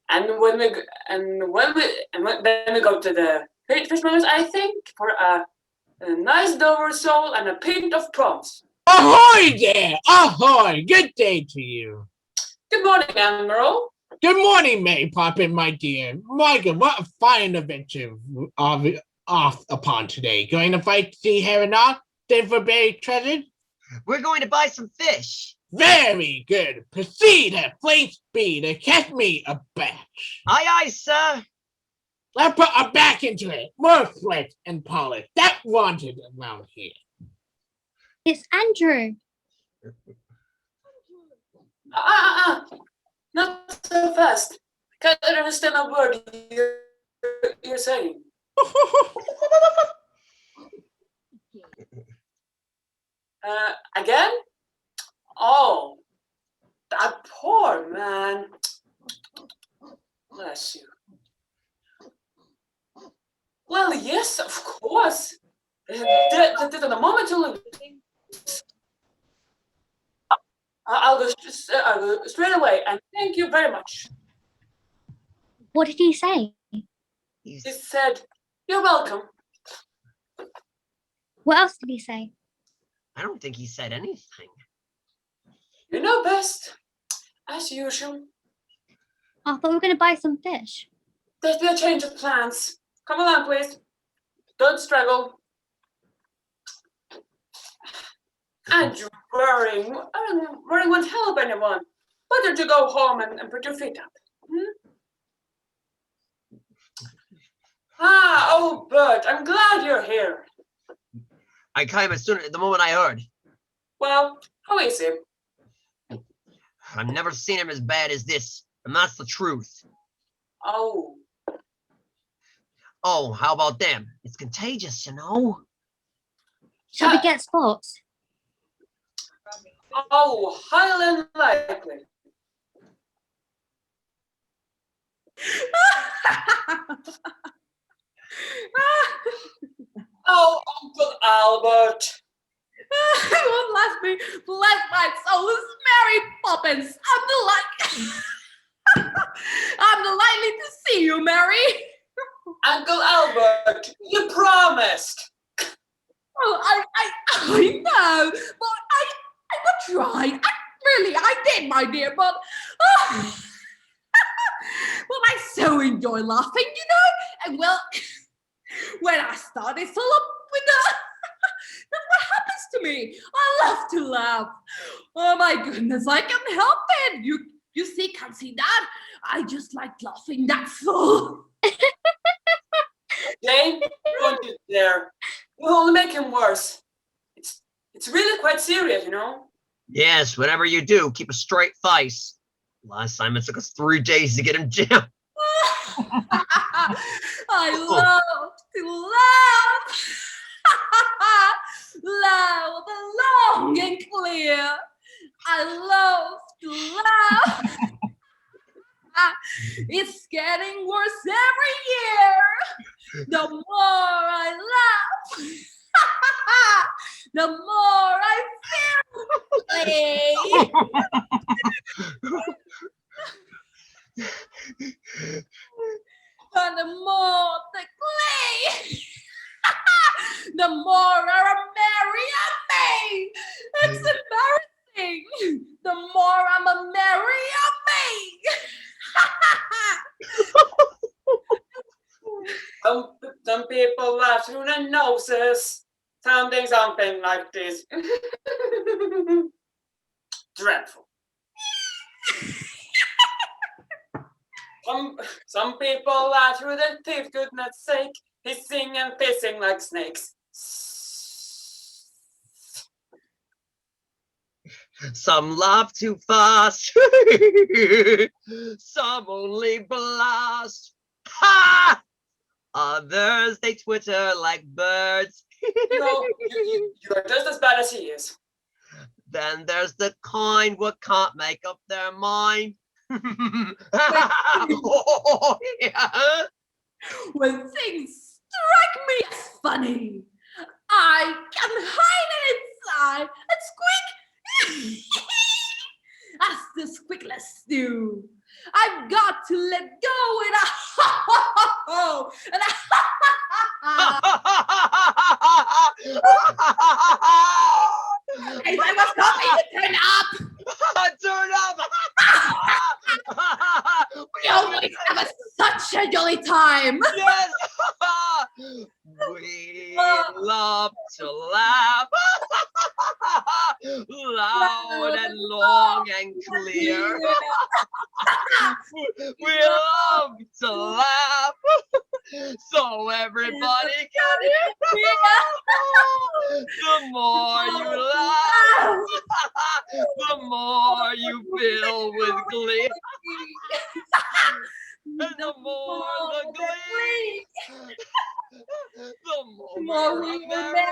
And then we go to the fishmongers, I think, for a nice Dover sole and a pint of prawns. Ahoy there! Ahoy! Good day to you. Good morning, Admiral. Good morning, Mary Poppins, my dear. Michael, what a fine adventure off upon today. Going to fight the Heron then for buried treasure? We're going to buy some fish. Very good. Proceed at flame speed and catch me a batch. Aye, aye, sir. I'll put a back into it. More sweat and polish. That wanted around here. It's Andrew. Not so fast. Can't understand a word you're saying. Again? Oh, that poor man. Bless you. Well, yes, of course. The moment you leave, I'll go straight away, and thank you very much. What did he say? He said, "You're welcome." What else did he say? I don't think he said anything. You know best, as usual. I thought we were going to buy some fish. There's been a change of plans. Come along, please. Don't struggle. And you're worrying won't help anyone. Better to go home and put your feet up. Oh, Bert, I'm glad you're here. I came as soon as the moment I heard. Well, how is he? I've never seen him as bad as this, and that's the truth. Oh. Oh, how about them? It's contagious, you know. Shall we get spots? Oh, highly unlikely. Oh, Uncle Albert. Bless my soul, it's Mary Poppins. I'm delighted to see you, Mary. Uncle Albert, you promised. Oh, I know, but I tried. I did, my dear, but well, I so enjoy laughing, you know. And well, when I started full up with that's what happens to me. I love to laugh. Oh my goodness, I can't help it. You see, can't see that. I just like laughing. That's all. Jane, don't you dare. You'll only make him worse. It's really quite serious, you know. Yes, whatever you do, keep a straight face. Last time it took us 3 days to get him jammed. I love to laugh. Loud, long, and clear. I love to laugh. It's getting worse every year. The more I laugh, the more I feel play. And the more the clay, the more merry I'm made. It's embarrassing. The more I'm a merry I'm made. Some people laugh through their noses. Sounding something like this. Dreadful. Some people laugh through their teeth, goodness sake, hissing and pissing like snakes. Some laugh too fast. Some only blast. Ha! Others, they twitter like birds. No, you're just as bad as he is. Then there's the kind what can't make up their mind. Oh, yeah. When things strike me as funny, I can hide it inside and squeak as the squeakless do. I've got to let go and and I was hoping to turn up. Turn up. We always have such a jolly time. Yes. We love to laugh. Loud and long and clear. We love to laugh. So everybody can hear. The more you laugh, the more you fill with glee. And the more the glee, the more we merry.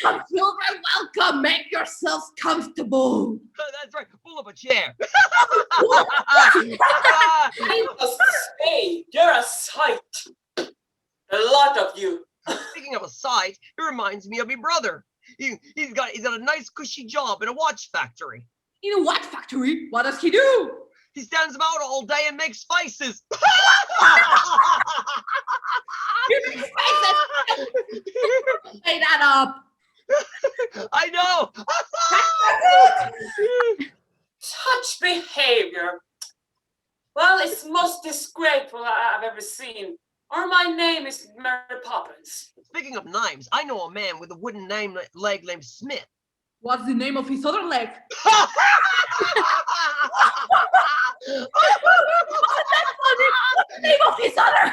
Welcome, children, welcome. Make yourselves comfortable. That's right. Pull up a chair. Hey, you're a sight. A lot of you. Speaking of a sight, it reminds me of my brother. He's got a nice cushy job in a watch factory. In a watch factory? What does he do? He stands about all day and makes faces. You make faces. Say that up. I know. Such behavior. Well, it's the most disgraceful I've ever seen. Or my name is Mary Poppins. Speaking of names, I know a man with a wooden leg named Smith. What's the name of his other leg? That's funny. What's the name of his other?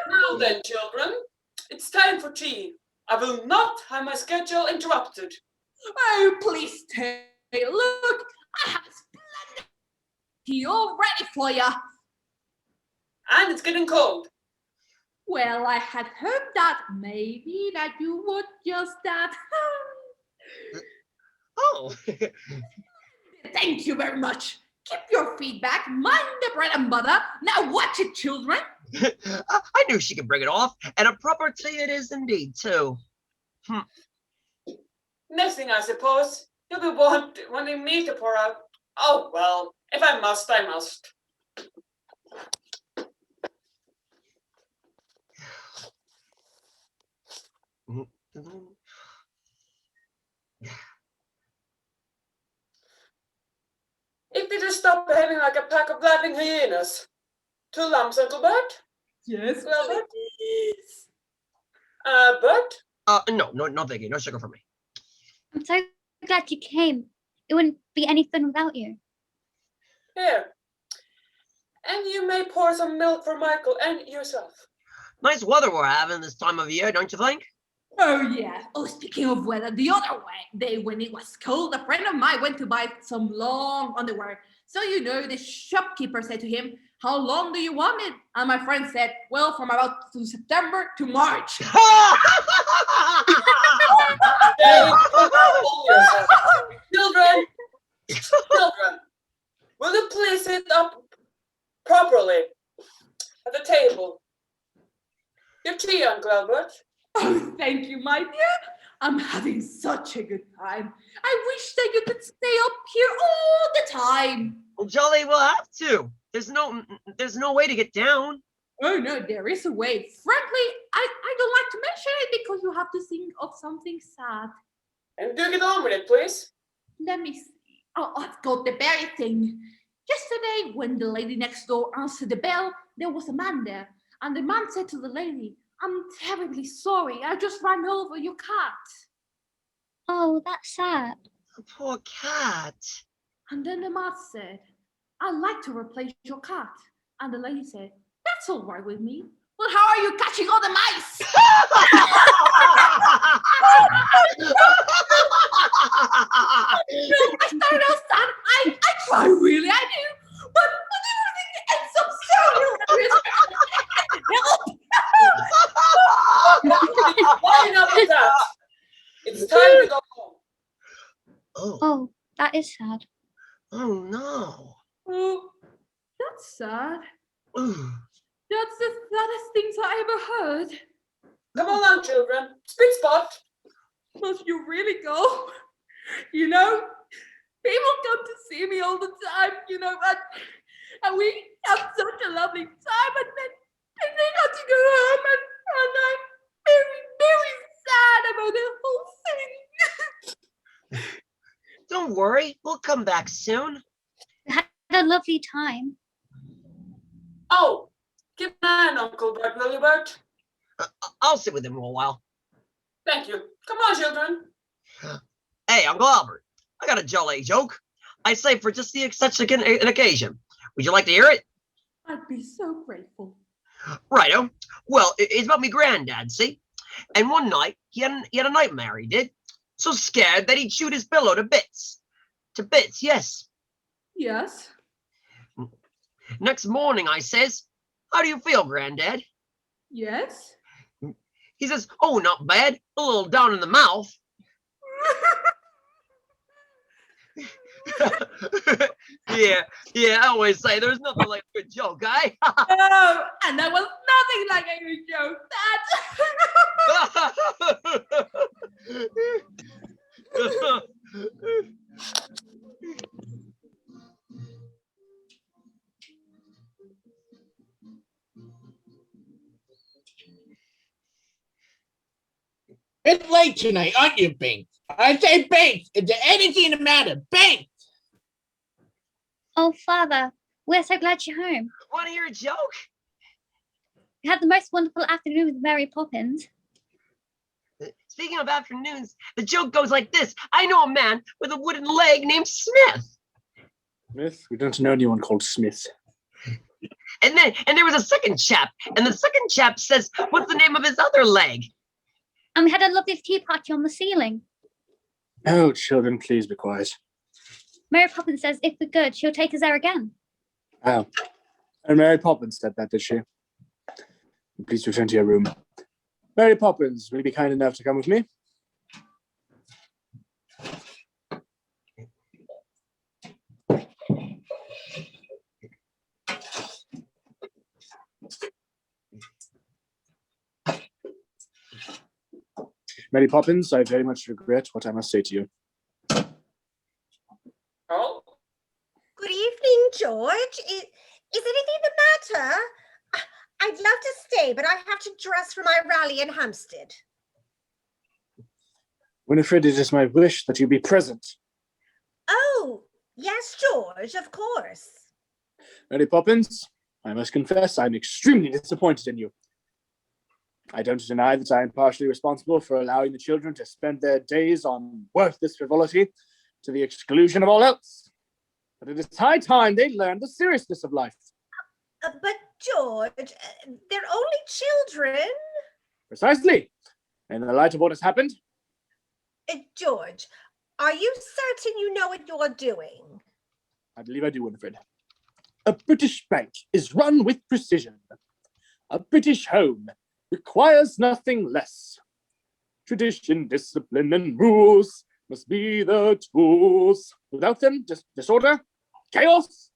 Now then, children, it's time for tea. I will not have my schedule interrupted. Oh, please, Tay. Look, I have a splendid tea all ready for you. And it's getting cold. Well, I had hoped that maybe that you would just that. Oh. Thank you very much. Keep your feet back, mind the bread and butter. Now watch it, children. I knew she could bring it off, and a proper tea it is indeed, too. Next thing, I suppose, you'll be wanting me to pour out. Oh, well, if I must, I must. If you just stop behaving like a pack of laughing hyenas. 2 lumps, Uncle Bert? Yes, Well, please. Bert? No, thank you. No sugar for me. I'm so glad you came. It wouldn't be anything without you. Here. And you may pour some milk for Michael and yourself. Nice weather we're having this time of year, don't you think? Oh, yeah. Oh, speaking of weather, the other day when it was cold, a friend of mine went to buy some long underwear. So, the shopkeeper said to him, "How long do you want it?" And my friend said, "Well, from about to September to March." Children, will you please sit up properly at the table? Your tea, Uncle Albert. Oh, thank you, my dear. I'm having such a good time. I wish that you could stay up here all the time. Well, Jolly, we'll have to. There's no way to get down. Oh, no, there is a way. Frankly, I don't like to mention it because you have to think of something sad. And do get on with it, please. Let me see. Oh, I've got the very thing. Yesterday, when the lady next door answered the bell, there was a man there. And the man said to the lady, "I'm terribly sorry. I just ran over your cat." Oh, that's sad. The poor cat. And then the man said, "I'd like to replace your cat." And the lady said, "That's all right with me." "Well, how are you catching all the mice?" Why enough of that? It's time to go home. Oh, that is sad. Oh no. Oh, that's sad. Ooh. That's the saddest things I ever heard. Come along, children. Spit spot. Must you really go? You know, people come to see me all the time, you know, and we have such a lovely time, and then they got to go home, and I'm very, very sad about the whole thing. Don't worry, we'll come back soon. We had a lovely time. Oh, keep an eye on Uncle Bert, will you, Bert? I'll sit with him for a while. Thank you. Come on, children. Hey, Uncle Albert, I got a jolly joke. I say for just such an occasion. Would you like to hear it? I'd be so grateful. Righto. Well, it's about me granddad, see? And one night, he had a nightmare, he did. So scared that he'd shoot his pillow to bits. To bits, yes. Yes. Next morning, I says, how do you feel, Granddad? Yes. He says, oh, not bad. A little down in the mouth. yeah, I always say there's nothing like a good joke, eh? Oh, and that was nothing like a good joke. It's late tonight, aren't you, Bink? I say Bink. Is there anything the matter? Bink! Oh, Father, we're so glad you're home. Want to hear a joke? We had the most wonderful afternoon with Mary Poppins. Speaking of afternoons, the joke goes like this. I know a man with a wooden leg named Smith. Smith? We don't know anyone called Smith. And there was a second chap, and the second chap says, what's the name of his other leg? And we had a lovely tea party on the ceiling. Oh, children, please be quiet. Mary Poppins says if we're good, she'll take us there again. Oh. And Mary Poppins said that, did she? Please return to your room. Mary Poppins, will you be kind enough to come with me? Mary Poppins, I very much regret what I must say to you. Oh, Good evening, George. Is anything the matter? I'd love to stay, but I have to dress for my rally in Hampstead. Winifred, it is my wish that you be present. Oh, yes, George, of course. Mary Poppins, I must confess I'm extremely disappointed in you. I don't deny that I am partially responsible for allowing the children to spend their days on worthless frivolity to the exclusion of all else. But it is high time they learned the seriousness of life. But George, they're only children. Precisely. In the light of what has happened, George, are you certain you know what you're doing? I believe I do, Winifred. A British bank is run with precision. A British home requires nothing less. Tradition, discipline, and rules must be the tools. Without them, disorder, chaos,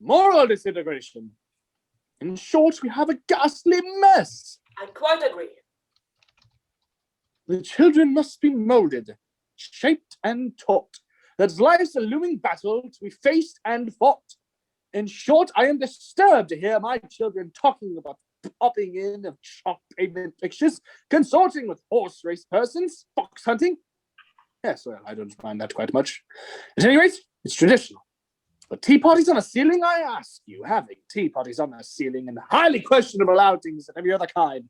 moral disintegration. In short, we have a ghastly mess. I quite agree. The children must be molded, shaped, and taught. That life's a looming battle to be faced and fought. In short, I am disturbed to hear my children talking about popping in of chalk pavement pictures, consorting with horse race persons, fox hunting. Yes, well, I don't mind that quite much. At any rate, it's traditional. But tea parties on a ceiling, I ask you, having tea parties on a ceiling and highly questionable outings of every other kind.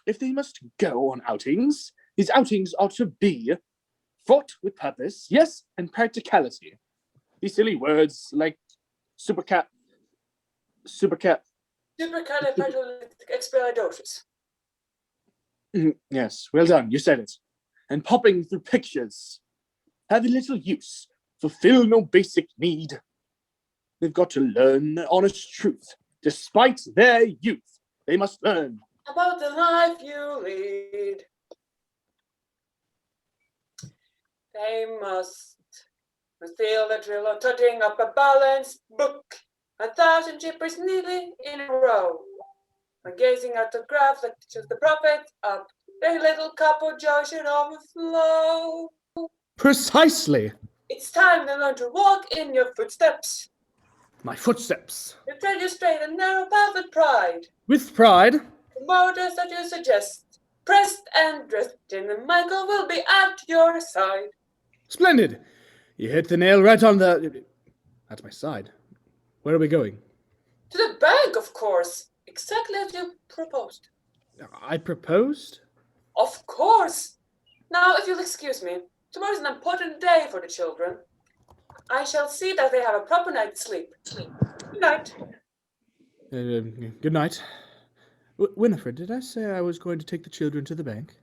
If they must go on outings, these outings ought to be fraught with purpose, yes, and practicality. These silly words like Supercalifragilisticexpialidocious. Yes, well done, you said it. And popping through pictures. Have a little use. Fulfill no basic need. They've got to learn honest truth. Despite their youth, they must learn. about the life you lead. They must feel the thrill of totting up a balanced book, 1,000 chippers neatly in a row. When gazing at the graph that shows the profit up, their little cup of joy should overflow. Precisely. It's time to learn to walk in your footsteps. My footsteps. You tread your straight and narrow path with pride. With pride. The motors that you suggest, pressed and dressed, Jane and Michael will be at your side. Splendid. You hit the nail right on the... At my side. Where are we going? To the bank, of course. Exactly as you proposed. I proposed? Of course. Now, if you'll excuse me, tomorrow's an important day for the children. I shall see that they have a proper night's sleep. Good night. Good night. Winifred, did I say I was going to take the children to the bank?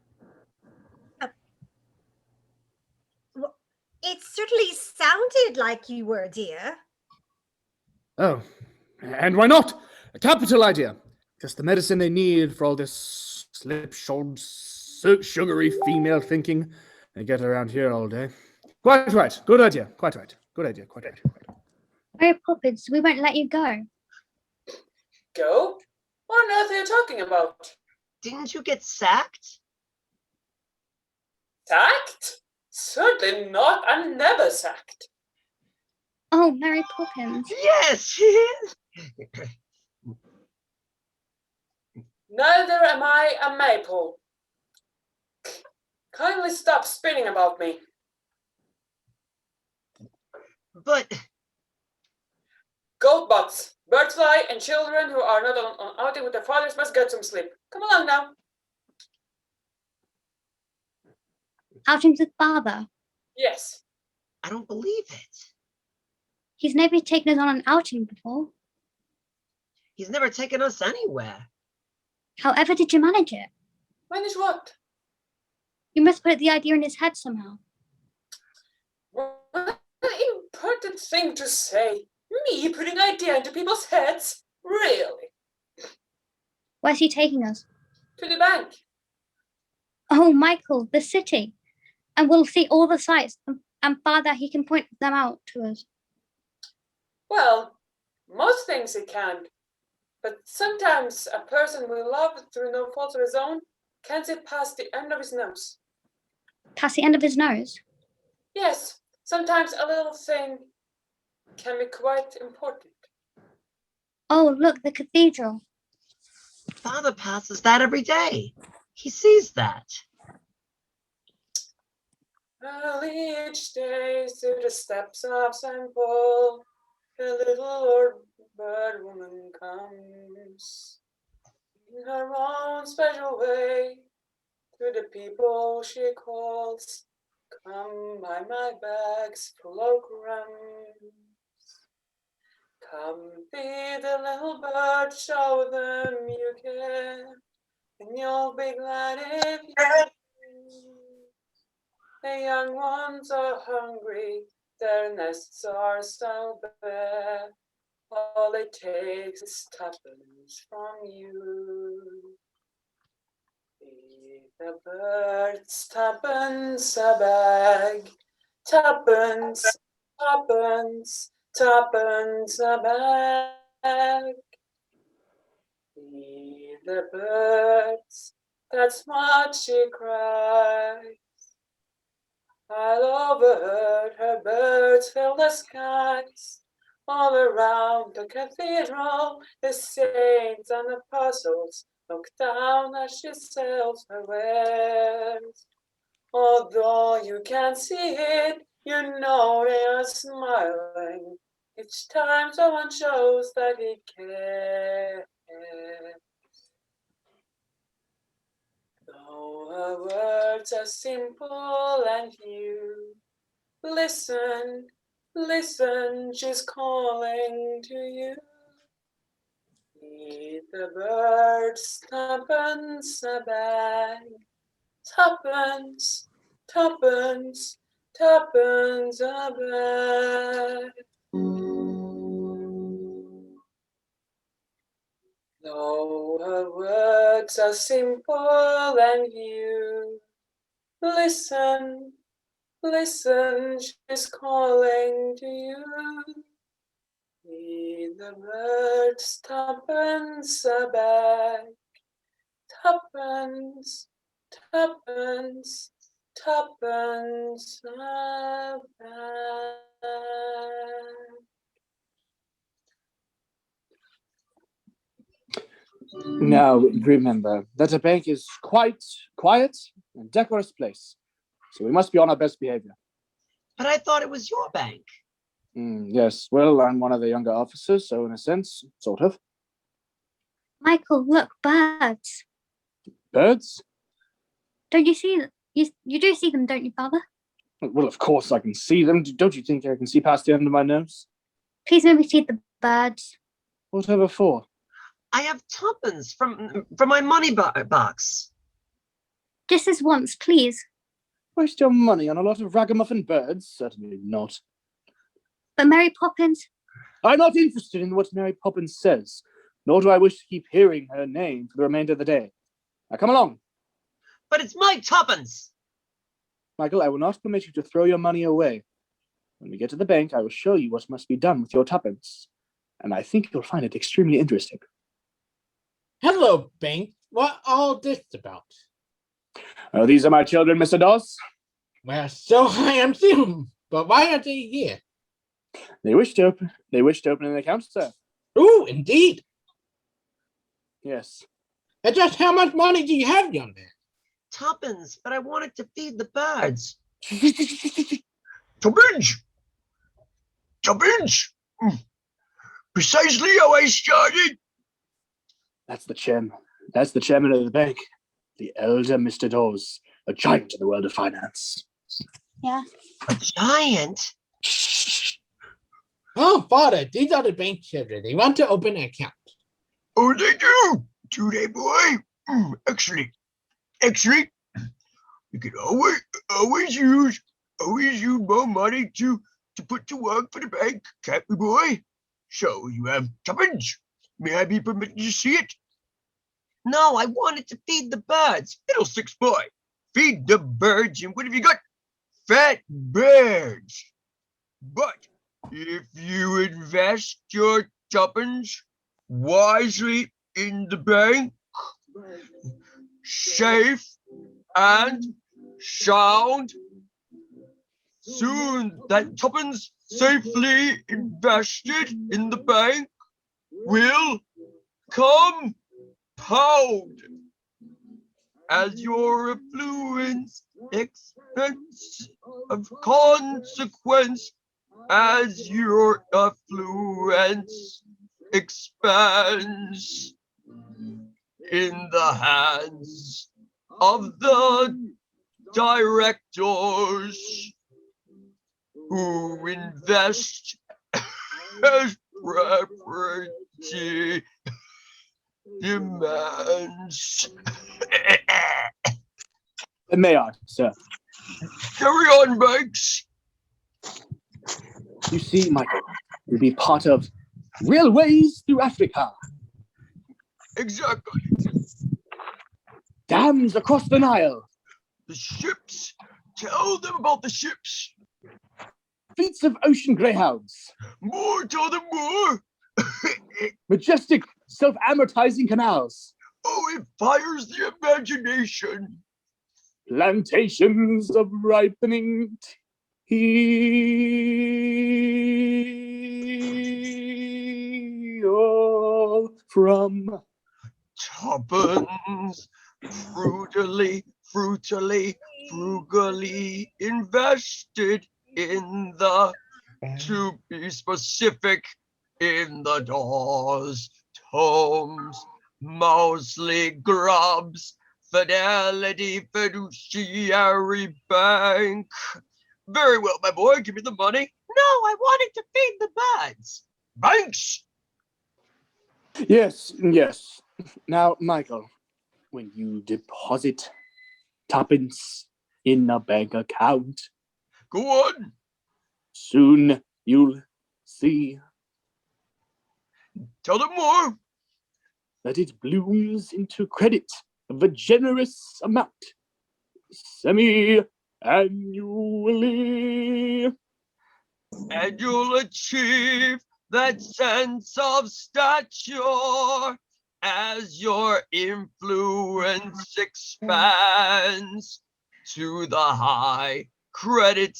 It certainly sounded like you were, dear. Oh, and why not? A capital idea. Just the medicine they need for all this slipshod, sugary female thinking they get around here all day. Quite right. Good idea. Quite right. Good idea. Quite right. Mary Poppins, we won't let you go. Go? What on earth are you talking about? Didn't you get sacked? Sacked? Certainly not. I'm never sacked. Oh, Mary Poppins. Yes, she is. Neither am I a maypole. Kindly stop spinning about me. But... Goat butts, birdfly, and children who are not on outing with their fathers must get some sleep. Come along now. Outings with father. Yes. I don't believe it. He's never taken us on an outing before. He's never taken us anywhere. However did you manage it? Manage what? You must put the idea in his head somehow. What an important thing to say. Me putting idea into people's heads? Really? Where's he taking us? To the bank. Oh, Michael, the city. And we'll see all the sights, and father, he can point them out to us. Well, most things he can. But sometimes a person we love through no fault of his own can see past the end of his nose. Past the end of his nose? Yes, sometimes a little thing can be quite important. Oh, look, the cathedral. Father passes that every day. He sees that. Well, each day through the steps of St. Paul, the little Lord bird woman comes in her own special way to the people she calls. Come buy my bags full of crumbs. Come feed the little bird, show them you care, and you'll be glad if you can. The young ones are hungry, their nests are still bare. All it takes is tuppence from you. Feed the birds tuppence a bag, tuppence, tuppence, tuppence a bag. Feed the birds, that's what she cried. While overheard her birds fill the skies. All around the cathedral, the saints and apostles look down as she sells her wares. Although you can't see it, you know they are smiling each time someone shows that he cares. Though her words are simple and few, listen, listen, she's calling to you. Feed the birds tuppence a bag, tuppence, tuppence, tuppence a bag. Though her words words are simple and you listen, listen, she's calling to you. Be the birds tuppence a bag, tuppence, tuppence, tuppence a bag. Now, remember that a bank is quite quiet and decorous place, so we must be on our best behavior. But I thought it was your bank. Yes, well, I'm one of the younger officers, so in a sense, sort of. Michael, look, birds. Birds? Don't you see them? You do see them, don't you, Father? Well, of course I can see them. Don't you think I can see past the end of my nose? Please let me feed the birds. Whatever for? I have tuppence from my money box. Just this once, please. Waste your money on a lot of ragamuffin birds? Certainly not. But Mary Poppins... I'm not interested in what Mary Poppins says, nor do I wish to keep hearing her name for the remainder of the day. Now come along. But it's my tuppence. Michael, I will not permit you to throw your money away. When we get to the bank, I will show you what must be done with your tuppence, and I think you'll find it extremely interesting. Hello, bank. What all this about? Oh, these are my children, Mr. Dawes. Well, so I am too. But why are they here? They wish to open an account, sir. Oh, indeed. Yes. And just how much money do you have young there? Tuppence, but I wanted to feed the birds. Tuppence! Tuppence! Precisely how I started. That's the chairman. That's the chairman of the bank. The elder Mr. Dawes, a giant in the world of finance. Yeah. A giant? Oh, Father, these are the bank children. They want to open an account. Oh, they do? Do they, boy? Excellent. Excellent. You can always use more money to put to work for the bank, can't we, boy? So you have tuppence. May I be permitted to see it? No, I wanted to feed the birds. Fiddlesticks, boy. Feed the birds, and what have you got? Fat birds. But if you invest your tuppence wisely in the bank, safe and sound, soon that tuppence safely invested in the bank will compound as your affluence expense of consequence, as your affluence expands in the hands of the directors who invest as property demands. May I, sir? Carry on, Banks. You see, Michael, you'll be part of Railways Through Africa. Exactly. Dams across the Nile. The ships. Tell them about the ships. Fleets of ocean greyhounds. More, tell them more. Majestic, self-amortizing canals. Oh, it fires the imagination. Plantations of ripening tea. All from tuppence, frugally invested in the, to be specific, in the Dawes, Tomes, Mousley, Grubbs, Fidelity Fiduciary Bank. Very well, my boy, give me the money. No, I wanted to feed the birds. Banks! Yes, yes. Now, Michael, when you deposit tuppence in a bank account, go on. Soon you'll see. Tell them more. that it blooms into credit of a generous amount, semi-annually. And you'll achieve that sense of stature as your influence expands to the high credit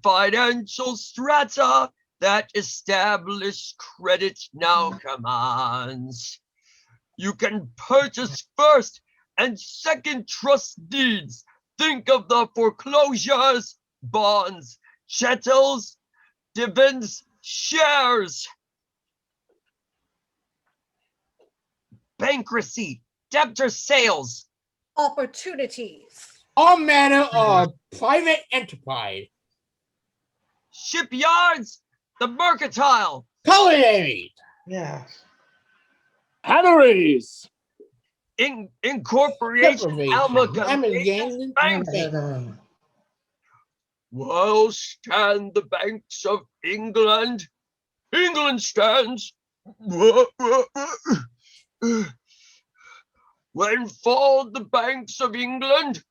financial strata that established credit now commands. You can purchase first and second trust deeds. Think of the foreclosures, bonds, chattels, dividends, shares. Bankruptcy, debtor sales. Opportunities. All manner of private enterprise. Shipyards, the mercantile. Culinary. Yes. Canneries. Incorporation, amalgamation, banking. Well, stand the banks of England. England stands. When fall the banks of England,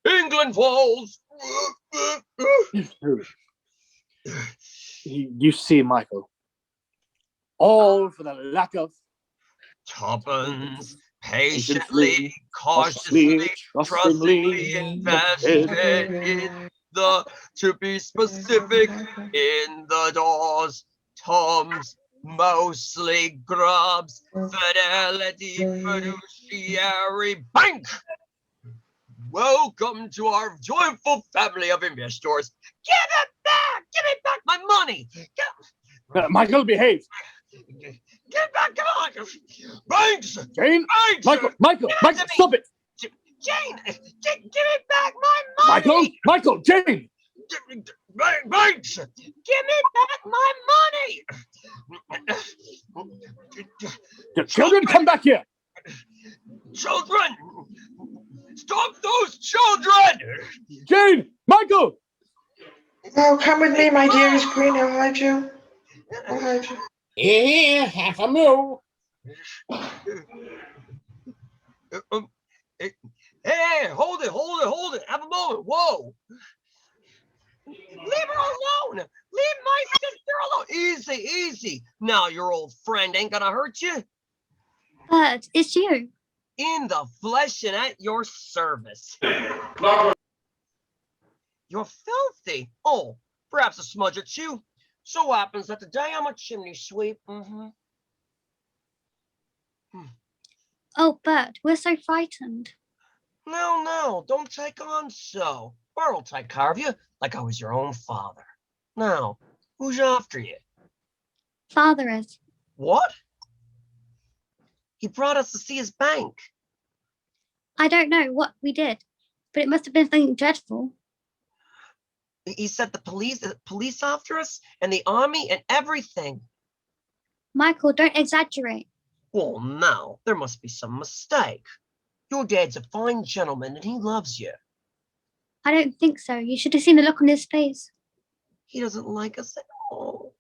England falls. You see, Michael, all for the lack of tuppence, patiently, cautiously, trustingly invested in the, to be specific, in the doors, Tums, mostly grubs, Fidelity Fiduciary Bank. Welcome to our joyful family of investors. Give it back! Give me back my money! Michael, behave! Get back, come on! Banks! Jane! Banks! Michael, stop it! Jane! Give me back my money! Michael, Jane! Banks! Give me back my money! The children, come back here! Children! Stop those children! Jane! Michael! Oh, come with me, my dearest queen. I'll hide you. I'll hide you. Here, half a move. Hey, hold it. Have a moment. Whoa. Leave her alone. Leave my sister alone. Easy. Now your old friend ain't gonna hurt you. But it's you. In the flesh and at your service. You're filthy. Oh, perhaps a smudge or two. So happens that today I'm a chimney sweep. Oh, Bert, we're so frightened. No, don't take on so. Bart'll take care of you like I was your own father. Now, who's after you? Father is. What? He brought us to see his bank. I don't know what we did, but it must have been something dreadful. He said the police after us and the army and everything. Michael, don't exaggerate. Well, no, there must be some mistake. Your dad's a fine gentleman and he loves you. I don't think so. You should have seen the look on his face. He doesn't like us at all.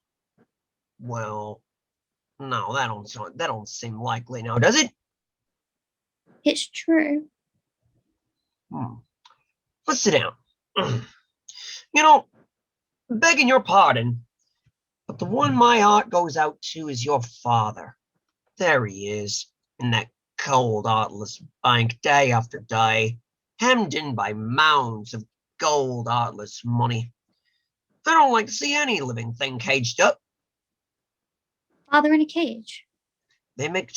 Well, no, that don't seem likely now, does it? It's true. Let's sit down. You know, begging your pardon, but the one my heart goes out to is your father. There he is, in that cold, heartless bank, day after day, hemmed in by mounds of gold, heartless money. I don't like to see any living thing caged up. Father in a cage? They make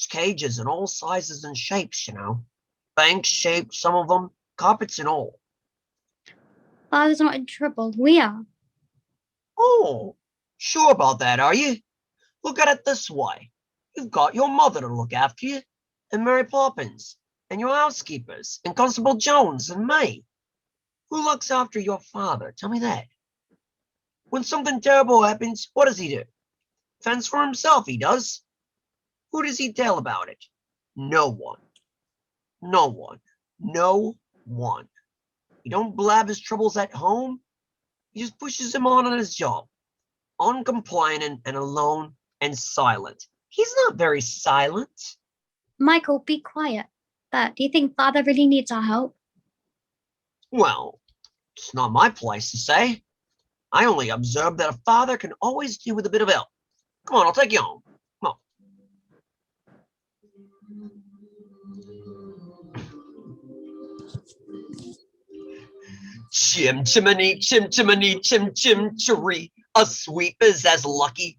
cages in all sizes and shapes, you know. Bank shaped, some of them, carpets and all. Father's not in trouble. We are. Oh, sure about that, are you? Look at it this way. You've got your mother to look after you, and Mary Poppins, and your housekeepers, and Constable Jones, and me. Who looks after your father? Tell me that. When something terrible happens, what does he do? Fends for himself, he does. Who does he tell about it? No one. He don't blab his troubles at home. He just pushes him on his job. Uncomplaining and alone and silent. He's not very silent. Michael, be quiet. But do you think Father really needs our help? Well, it's not my place to say. I only observe that a father can always do with a bit of help. Come on, I'll take you home. Come on. Chim chimney, chim chimney, chim chim chiree. A sweep is as lucky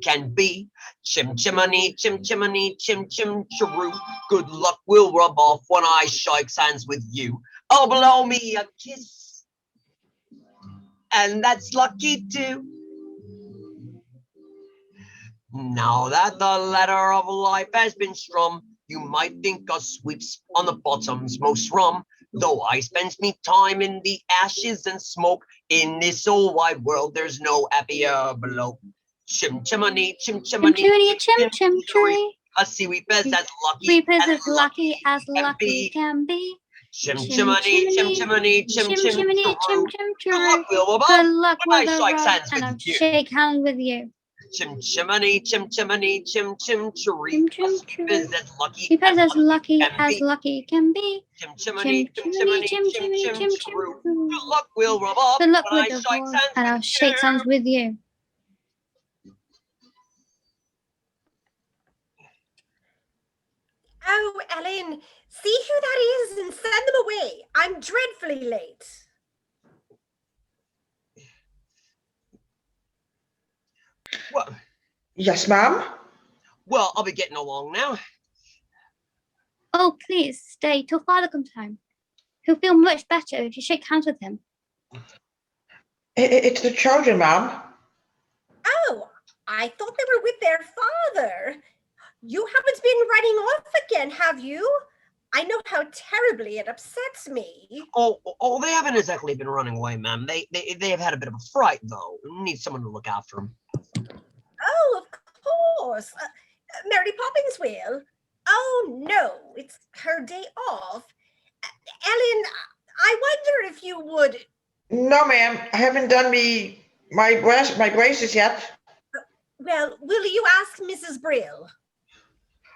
can be. Chim chimney, chim chimney, chim chim chiroo. Good luck will rub off when I shakes hands with you. Oh, blow me a kiss. And that's lucky too. Now that the ladder of life has been strung, you might think a sweep's on the bottom's most rum. Though I spends me time in the ashes and smoke, in this old wide world there's no happier below. Chim chimney, chim chimney, Chim chim chiree. a sweep is as lucky Sweepers as lucky can be. Chim chimney, chim chimney, chim chim chimney, chim chim Good luck, chiree. Wilbur. Good luck When with I the shakes road, hands and with I'll you. shake hands with you. Chim chimney, chim chimney, chim chim chiree. Chim chim A sweep is chiree. as lucky Sweepers as lucky can be. can be. Chim chimney, Chim chim chimney, chimney, chim chim chimney, chim chim chiroo. chim. Good luck, Will rub up. Good luck When with I the shakes road, hands and I'll with shake you. hands with you. Oh, Ellen, see who that is and send them away. I'm dreadfully late. Well, Yes, ma'am. well, I'll be getting along now. Oh, please stay till Father comes home. He'll feel much better if you shake hands with him. It's the children, ma'am. Oh, I thought they were with their father. You haven't been running off again, have you? I know how terribly it upsets me. Oh, they haven't exactly been running away, ma'am. They have had a bit of a fright, though. Need someone to look after them. Oh, of course. Mary Poppins will. Oh, no, it's her day off. Ellen, I wonder if you would... No, ma'am. I haven't done my braces yet. Well, will you ask Mrs. Brill?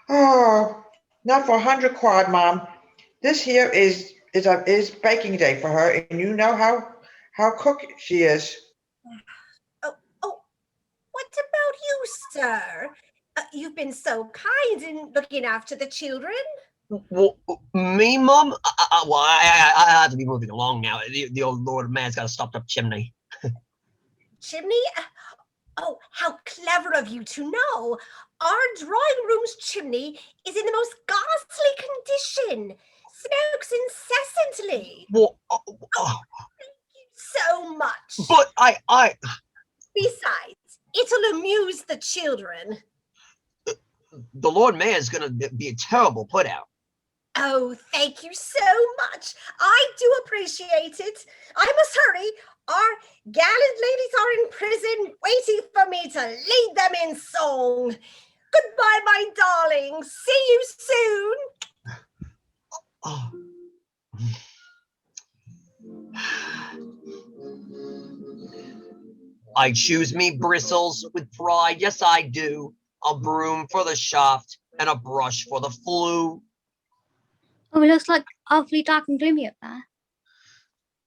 Oh, not for 100 quid, ma'am. This here is baking day for her, and you know how cook she is. Oh, what about you, sir? You've been so kind in looking after the children. Well, me, Mum? I have to be moving along now. The old Lord Mayor's got a stopped-up chimney. Chimney? Oh, how clever of you to know. Our drawing room's chimney is in the most ghastly condition. Smokes incessantly. Well, Thank you so much. but Besides, it'll amuse the children. the Lord Mayor's gonna be a terrible put-out. Oh, thank you so much. I do appreciate it. I must hurry. Our gallant ladies are in prison waiting for me to lead them in song. Goodbye, my darling. See you soon. Oh. I choose me bristles with pride, yes I do. A broom for the shaft and a brush for the flue. Oh, it looks like awfully dark and gloomy up there.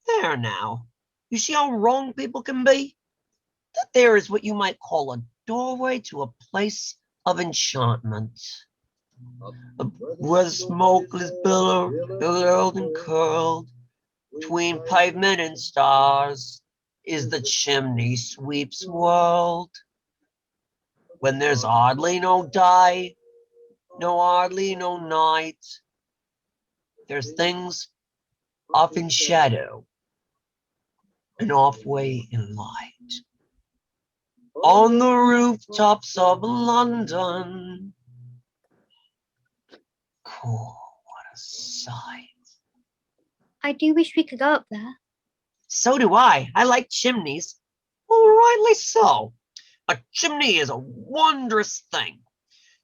There now. You see how wrong people can be? That there is what you might call a doorway to a place of enchantment. Where the smoke is billowed and curled, between pavement and stars is the chimney sweep's world. When there's hardly no day, hardly no night, there's things off in shadow and off way in light. On the rooftops of London, cool, what a sight. I do wish we could go up there. So do I. I like chimneys. Well, rightly so. A chimney is a wondrous thing.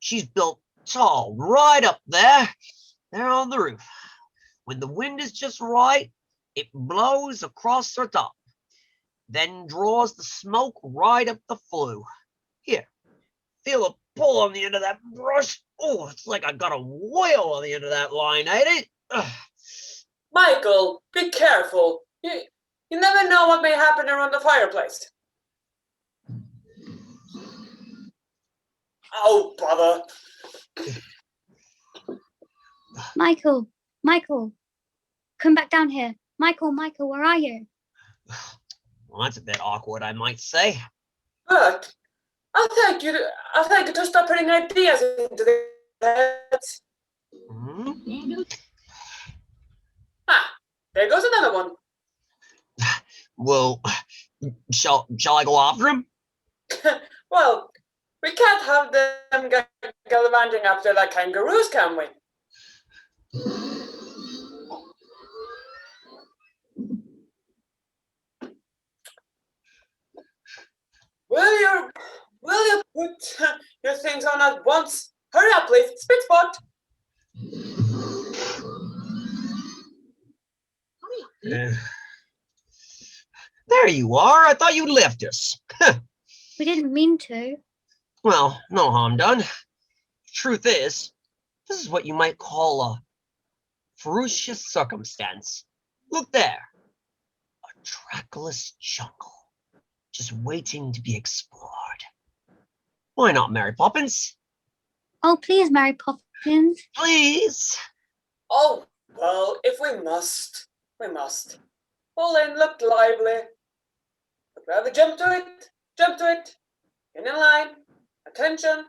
She's built tall right up there on the roof. When the wind is just right, it blows across her top, then draws the smoke right up the flue. Here, feel pull on the end of that brush. Oh, it's like I got a whale on the end of that line, ain't it? Ugh. Michael, be careful. You never know what may happen around the fireplace. Oh, bother. Michael, Michael, come back down here. Michael, Michael, where are you? Well, that's a bit awkward, I might say. Look, I'll thank you to stop putting ideas into their heads. Hmm? Ah, there goes another one. Well, shall I go after him? Well, we can't have them gallivanting up there like kangaroos, can we? Will you put your things on at once? Hurry up, please. Spit spot. There you are. I thought you'd left us. We didn't mean to. Well, no harm done. Truth is, this is what you might call a ferocious circumstance. Look there. A trackless jungle, just waiting to be explored. Why not, Mary Poppins? Oh, please, Mary Poppins. Please. Oh, well, if we must, we must. All in, look lively. But rather jump to it, jump to it. In line, attention.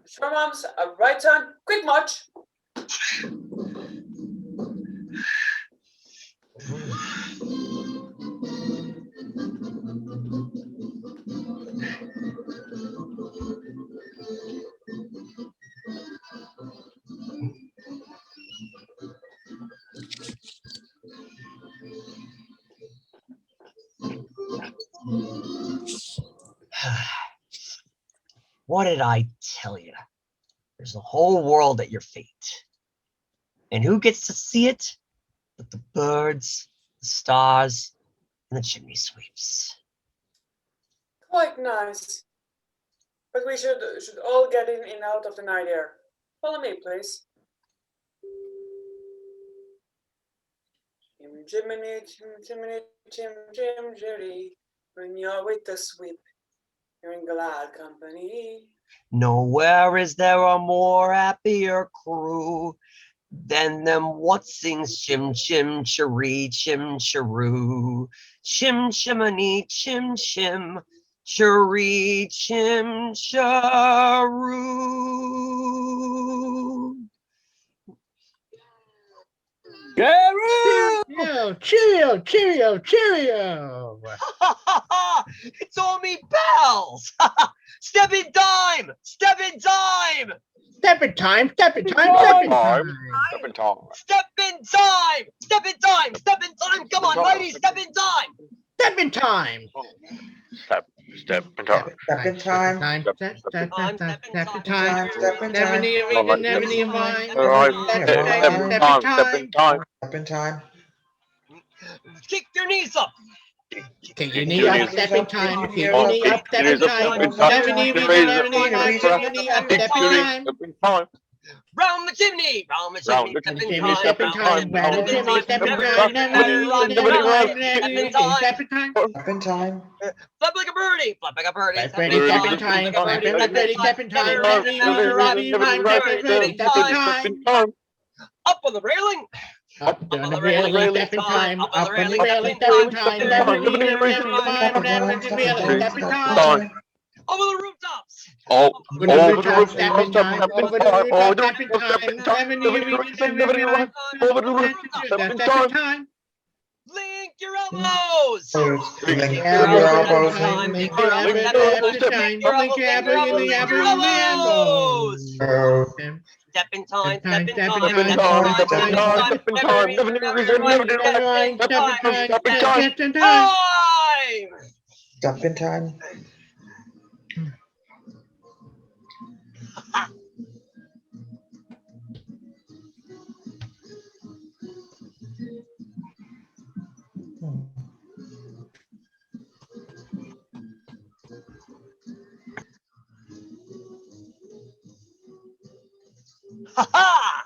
Shore moms, a right turn, quick march. What did I tell you? There's a whole world at your feet. And who gets to see it but the birds, the stars, and the chimney sweeps? Quite nice. But we should all get in and out of the night air. Follow me, please. Jiminy, Jiminy, Jim, Jerry. When you're with the sweep, you're in glad company. Nowhere is there a more happier crew than them what sings chim chim chiree chim chiroo. Chim chiminy chim chim chiree chim chiroo. Cheerio, cheerio, cheerio, cheerio. It's all me pals. Step in time. Step in time. Step in time, step in time, Step step in in time. time. Step in time. Step in time. Step in time. Step in time. Come on, ladies. Step in time. Step in time. Step in time. Step in time. Step in time. Step in Step in time. Step in time. Never need a vine. Step in time. Step in time. Kick your knees up. Take your knee up, step in time. Kick your knee up, step in time. Never need a knee up, step in time. Round the chimney. Round the chimney. Step in time. Round the chimney, step in time. Never need step in time. Step in time. Flap like a birdie. Flap like a birdie. Step in time. Step in time. Never need step in time. Up on the railing. Up on the railing, step in time. Up on the railing, step in time. Never need step in time. Over the rooftops. Over the rooftop, step in time. Over the rooftop, step in time. Never need over the rooftop, step in time. Link your elbows. Link your elbows. Link your elbows. Link your elbows. Step in time. Step in Step time. in time. Step in time. Step in time. Step in time. Step in time. Ha ha!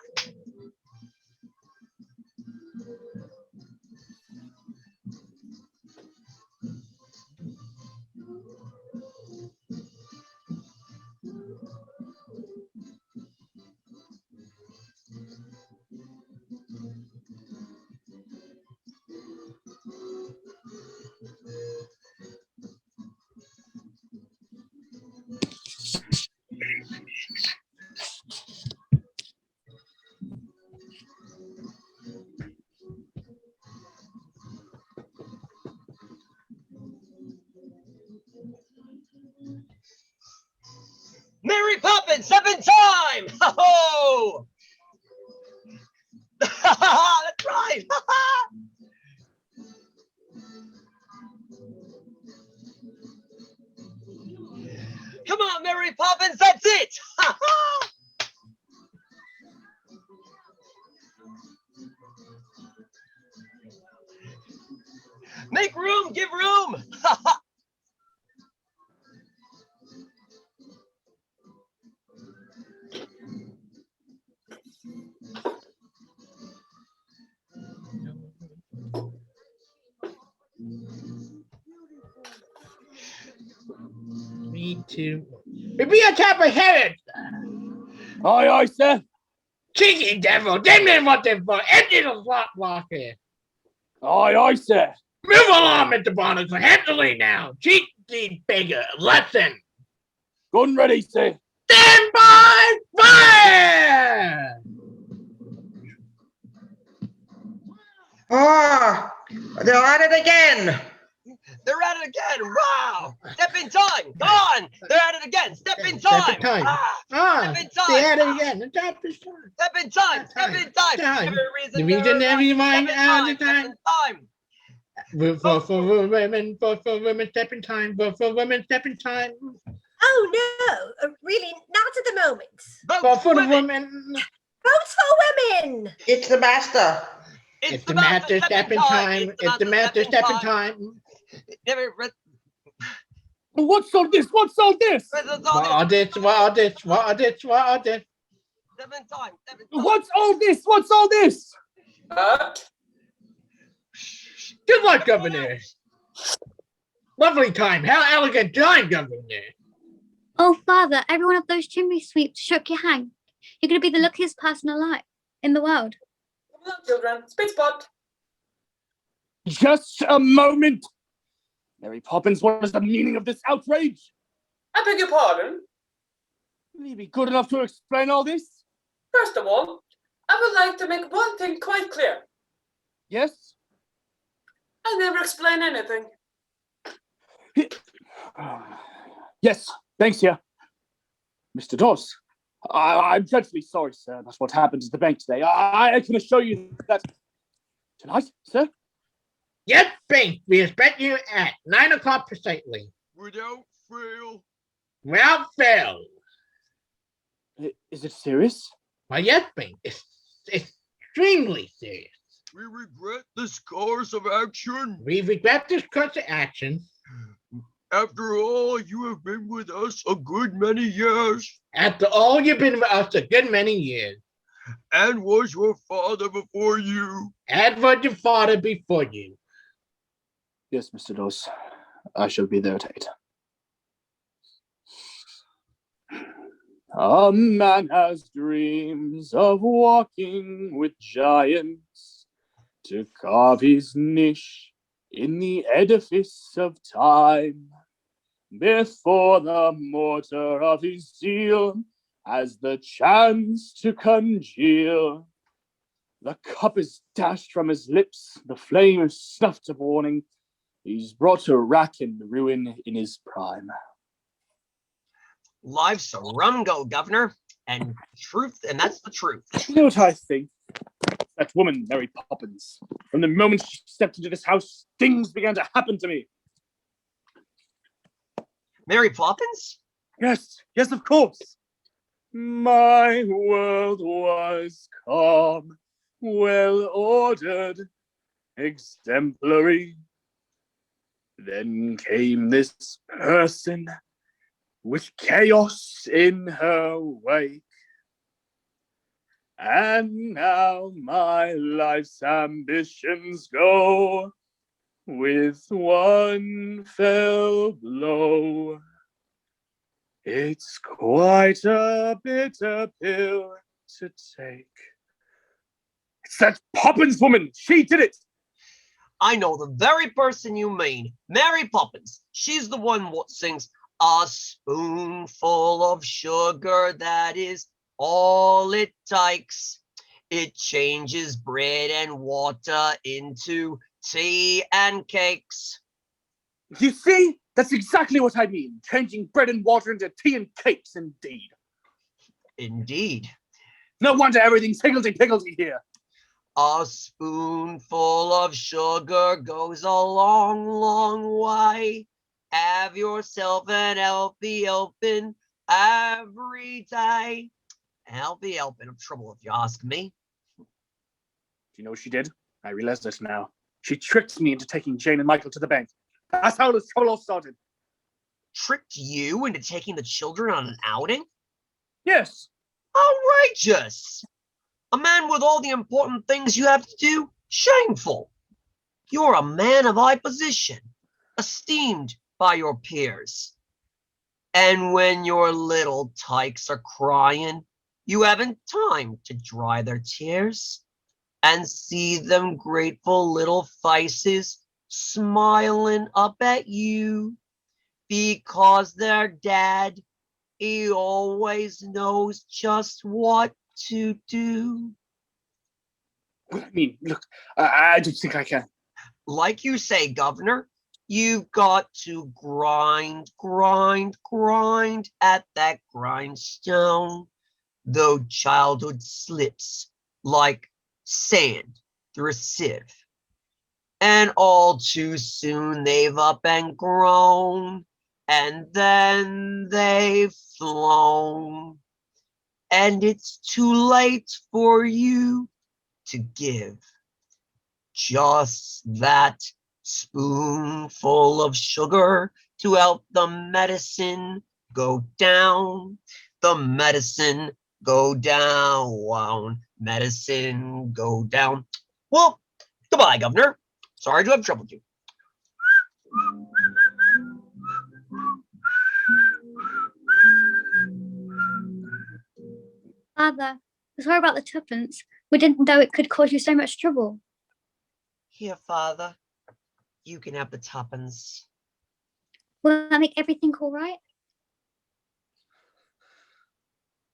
Mary Poppins, step in time! Ho-ho! That's right! Come on, Mary Poppins, that's it! Make room, give room! Me too. Be on top of heaven! Aye, aye, sir. Cheeky devil, damn it, what the fuck? Empty the slot blocker. Aye, aye, sir. Move along, Mr. Barnacle, handily now. Cheeky beggar, lesson. Gun ready, sir. Stand by fire! Oh, they're at it again. They're at it again! Wow! Step in time! Come on! They're at it again! Step in time! Step in time. Step in time! They had it again. The top is time. Step in time! Step in time! Time. Every The reason every mind out of Step time. in time! For women, for women, step in time. For women, step in time. Oh no, really, not at the moment. Vote For the women! women. Votes for women. It's the master. It's the master step in time. It's the master step in time. What's all this? What's all this? What are this? What are this? What are this? What are this? Step in time! Step in time! What's all this? What's all this? Good luck, Governor. Lovely time. How elegant time, Governor. Oh, Father, every one of those chimney sweeps shook your hand. You're going to be the luckiest person alive in the world. Come along, children. Speed spot. Just a moment. Mary Poppins, what is the meaning of this outrage? I beg your pardon. Will you be good enough to explain all this? First of all, I would like to make one thing quite clear. Yes? I never explain anything. Yes, thanks, yeah. Mr. Dawes, I'm dreadfully sorry, sir. That's what happened at the bank today. I can assure you that tonight, sir. Yes, bank. We expect you at 9 o'clock precisely. Without fail. Without fail. Is it serious? Well, yes, bank. It's extremely serious. We regret this course of action. We regret this course of action. After all, you have been with us a good many years. After all, you've been with us a good many years. And was your father before you. And was your father before you. Yes, Mr. Dawes. I shall be there at 8. A man has dreams of walking with giants to carve his niche in the edifice of time. Before the mortar of his zeal has the chance to congeal. The cup is dashed from his lips, the flame is snuffed of warning. He's brought to rack and ruin in his prime. Life's a rum go, Governor, and truth, and that's the truth. You know what I think? That woman, Mary Poppins. From the moment she stepped into this house, things began to happen to me. Mary Poppins? Yes, yes, of course. My world was calm, well ordered, exemplary. Then came this person with chaos in her wake. And now my life's ambitions go with one fell blow. It's quite a bitter pill to take. It's that Poppins woman. She did it. I know the very person you mean. Mary Poppins. She's the one what sings, "A spoonful of sugar, that is all it takes. It changes bread and water into tea and cakes." You see? That's exactly what I mean. Changing bread and water into tea and cakes, indeed. Indeed. No wonder everything's higgledy-piggledy here. A spoonful of sugar goes a long, long way. Have yourself an healthy helping every day. Healthy helping of trouble, if you ask me. Do you know what she did? I realize this now. She tricked me into taking Jane and Michael to the bank. That's how this trouble all started. Tricked you into taking the children on an outing? Yes. Outrageous! A man with all the important things you have to do? Shameful! You're a man of high position, esteemed by your peers. And when your little tykes are crying, you haven't time to dry their tears and see them grateful little faces smiling up at you because their dad, he always knows just what to do. I mean, look, I don't think I can. Like you say, Governor, you've got to grind, grind, grind at that grindstone, though childhood slips like sand through a sieve. And all too soon they've up and grown, and then they've flown. And it's too late for you to give just that spoonful of sugar to help the medicine go down. The medicine go down. Medicine go down. Well, goodbye, Governor. Sorry to have troubled you. Father, sorry about the tuppence. We didn't know it could cause you so much trouble. Here, Father, you can have the tuppence. Will that make everything all right?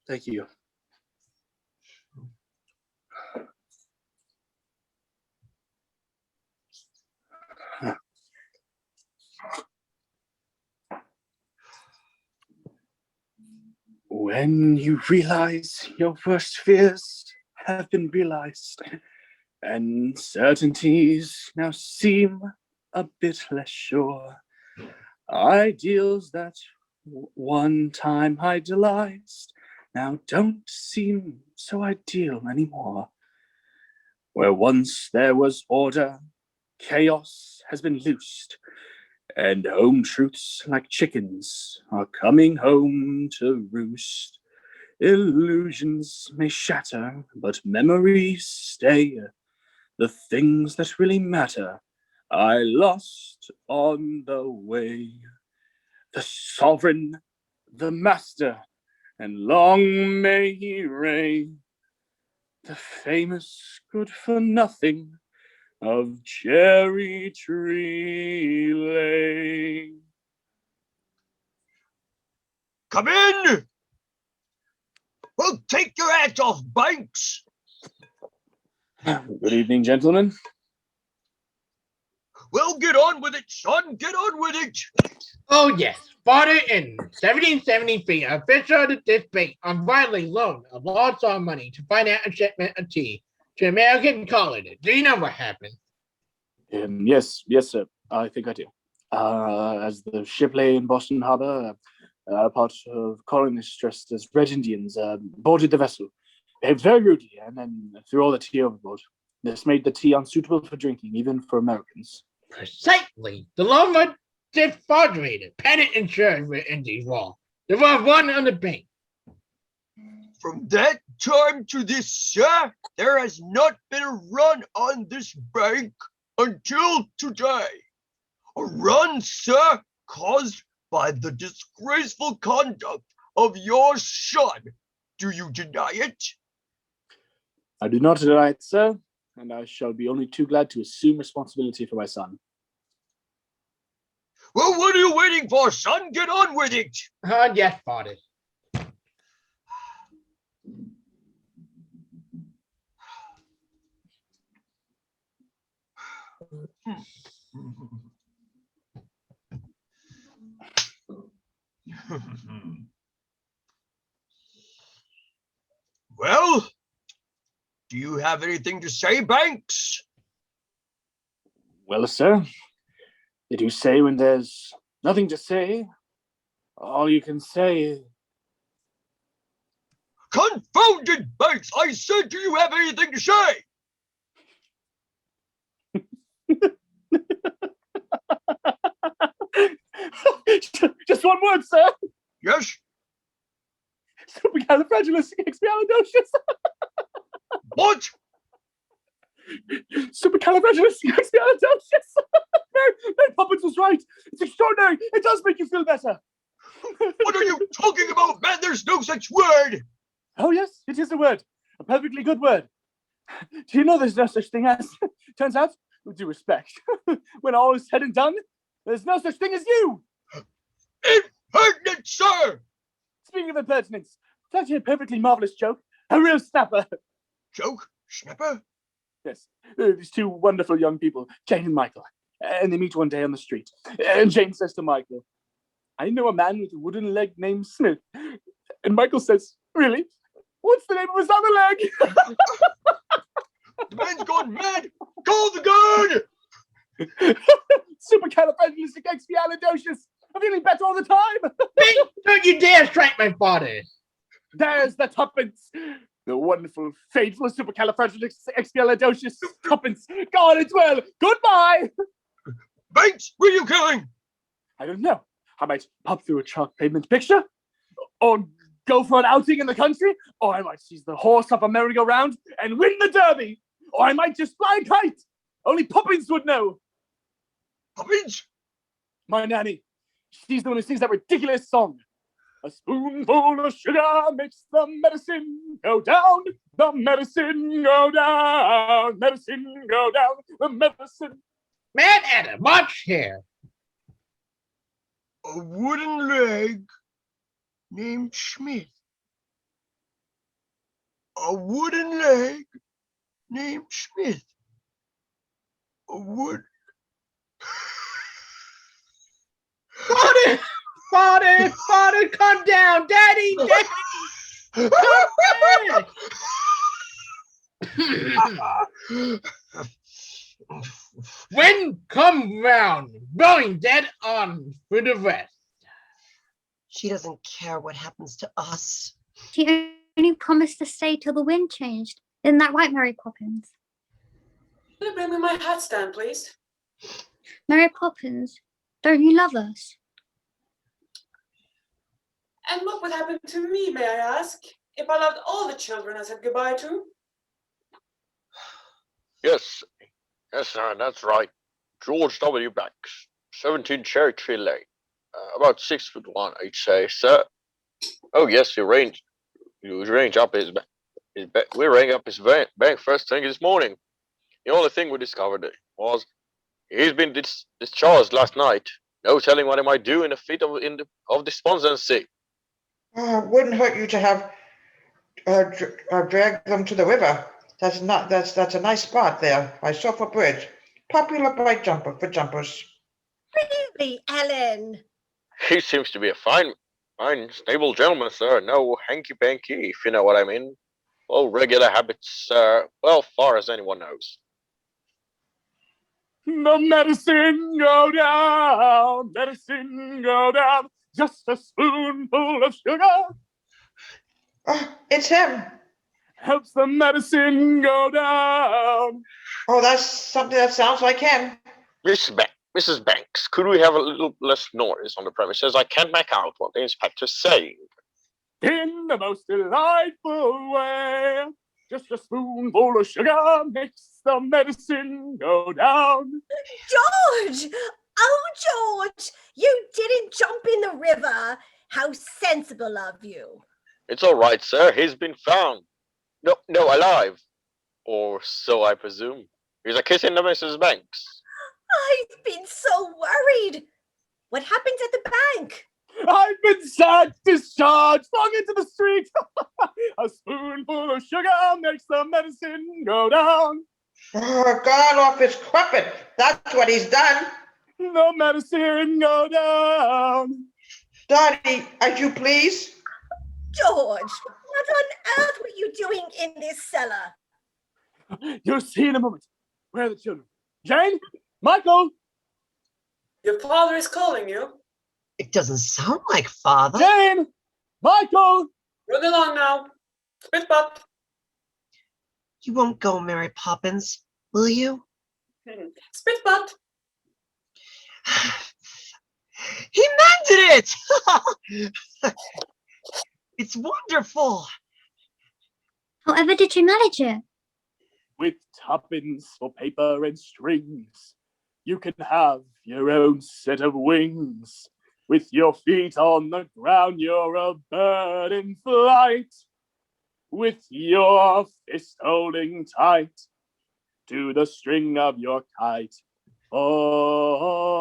Thank you. When you realize your worst fears have been realized, and certainties now seem a bit less sure, ideals that one time idealized now don't seem so ideal anymore. Where once there was order, chaos has been loosed, and home truths like chickens are coming home to roost. Illusions may shatter, but memories stay. The things that really matter I lost on the way. The sovereign, the master, and long may he reign. The famous good-for-nothing of Cherry Tree Lane. Come in! Well, take your hat off, Banks. Good evening, gentlemen. Well, get on with it, son. Get on with it. Oh, yes. Father, in 1773, a official of this bank unwittingly loaned a large sum of money to finance a shipment of tea to American colonies. Do you know what happened? Yes, sir. I think I do. As the ship lay in Boston Harbor, a part of colonists dressed as Red Indians boarded the vessel, behaved very rudely, and then threw all the tea overboard. This made the tea unsuitable for drinking, even for Americans. Precisely. The loan was defrauded, pennant insured with Indies law. There was one on the bank. From that time to this, sir, there has not been a run on this bank until today. A run, sir, caused by the disgraceful conduct of your son. Do you deny it? I do not deny it, sir, and I shall be only too glad to assume responsibility for my son. Well, what are you waiting for, son? Get on with it! Yes, Father. Well, do you have anything to say, Banks? Well, sir, they do say when there's nothing to say, all you can say is... Confounded Banks! I said, do you have anything to say? Just one word, sir. Yes? Supercalifragilisticexpialidocious. What? Supercalifragilisticexpialidocious. Mary Poppins was right. It's extraordinary. It does make you feel better. What are you talking about, man? There's no such word. Oh, yes, it is a word. A perfectly good word. Do you know there's no such thing as... Turns out, with due respect, when all is said and done, there's no such thing as you. Impertinent, sir! Speaking of impertinence, it's actually a perfectly marvelous joke. A real snapper. Joke? Snapper? Yes. These two wonderful young people, Jane and Michael. And they meet one day on the street. And Jane says to Michael, I know a man with a wooden leg named Smith. And Michael says, really? What's the name of his other leg? The man's gone mad! Call the guard! Supercalifragilisticexpialidocious. I'm feeling better all the time. Don't you dare strike my father. There's the tuppence. The wonderful, fateful supercalifragilisticexpialidocious tuppence. God, it's well. Goodbye. Banks, where are you going? I don't know. I might pop through a chalk pavement picture, or go for an outing in the country, or I might seize the horse off a merry-go-round and win the derby, or I might just fly a kite. Only Poppins would know. Poppins? My nanny. She's the one who sings that ridiculous song. A spoonful of sugar makes the medicine go down. The medicine go down. Medicine go down. The medicine. Man at a march here. A wooden leg named Smith. A wooden leg named Smith. A wood... Father, come down. Daddy. Come When come round, going dead on for the rest. She doesn't care what happens to us. She only promised to stay till the wind changed. Isn't that right, Mary Poppins? Will you bring me my hat stand, please? Mary Poppins, don't you love us? And what would happen to me, may I ask, if I loved all the children I said goodbye to? Yes, sir, that's right. George W. Banks, 17 Cherry Tree Lane. About 6'1", I'd say, sir. Oh yes, we rang up his bank first thing this morning. The only thing we discovered was he's been discharged last night. No telling what he might do in a fit of despondency. Wouldn't hurt you to have drag them to the river. That's a nice spot there by Suffolk Bridge. Popular by jumpers. Really, Ellen? He seems to be a fine, stable gentleman, sir. No hanky-panky, if you know what I mean. All regular habits, well, far as anyone knows. The medicine go down, just a spoonful of sugar. It's him. Helps the medicine go down. Oh, that's something that sounds like him. Mrs. Banks, could we have a little less noise on the premises? I can't make out what the inspector's saying. in the most delightful way. Just a spoonful of sugar makes the medicine go down. George! Oh, George! You didn't jump in the river. How sensible of you. It's all right, sir. He's been found. No, alive. Or so I presume. He's a kiss in the Mrs. Banks. I've been so worried. What happened at the bank? I've been sad, discharged, flung into the street. A spoonful of sugar makes the medicine go down. Gone off his crumpet. That's what he's done. The medicine go down. Donnie, as you please. George, what on earth were you doing in this cellar? You'll see in a moment. Where are the children? Jane? Michael? Your father is calling you. It doesn't sound like father. Jane! Michael! Run along now. Spit butt. You won't go, Mary Poppins, will you? Spit butt. He mended it! It's wonderful. However did you manage it? With tuppence for paper and strings, you can have your own set of wings. With your feet on the ground, you're a bird in flight. With your fist holding tight to the string of your kite. Oh,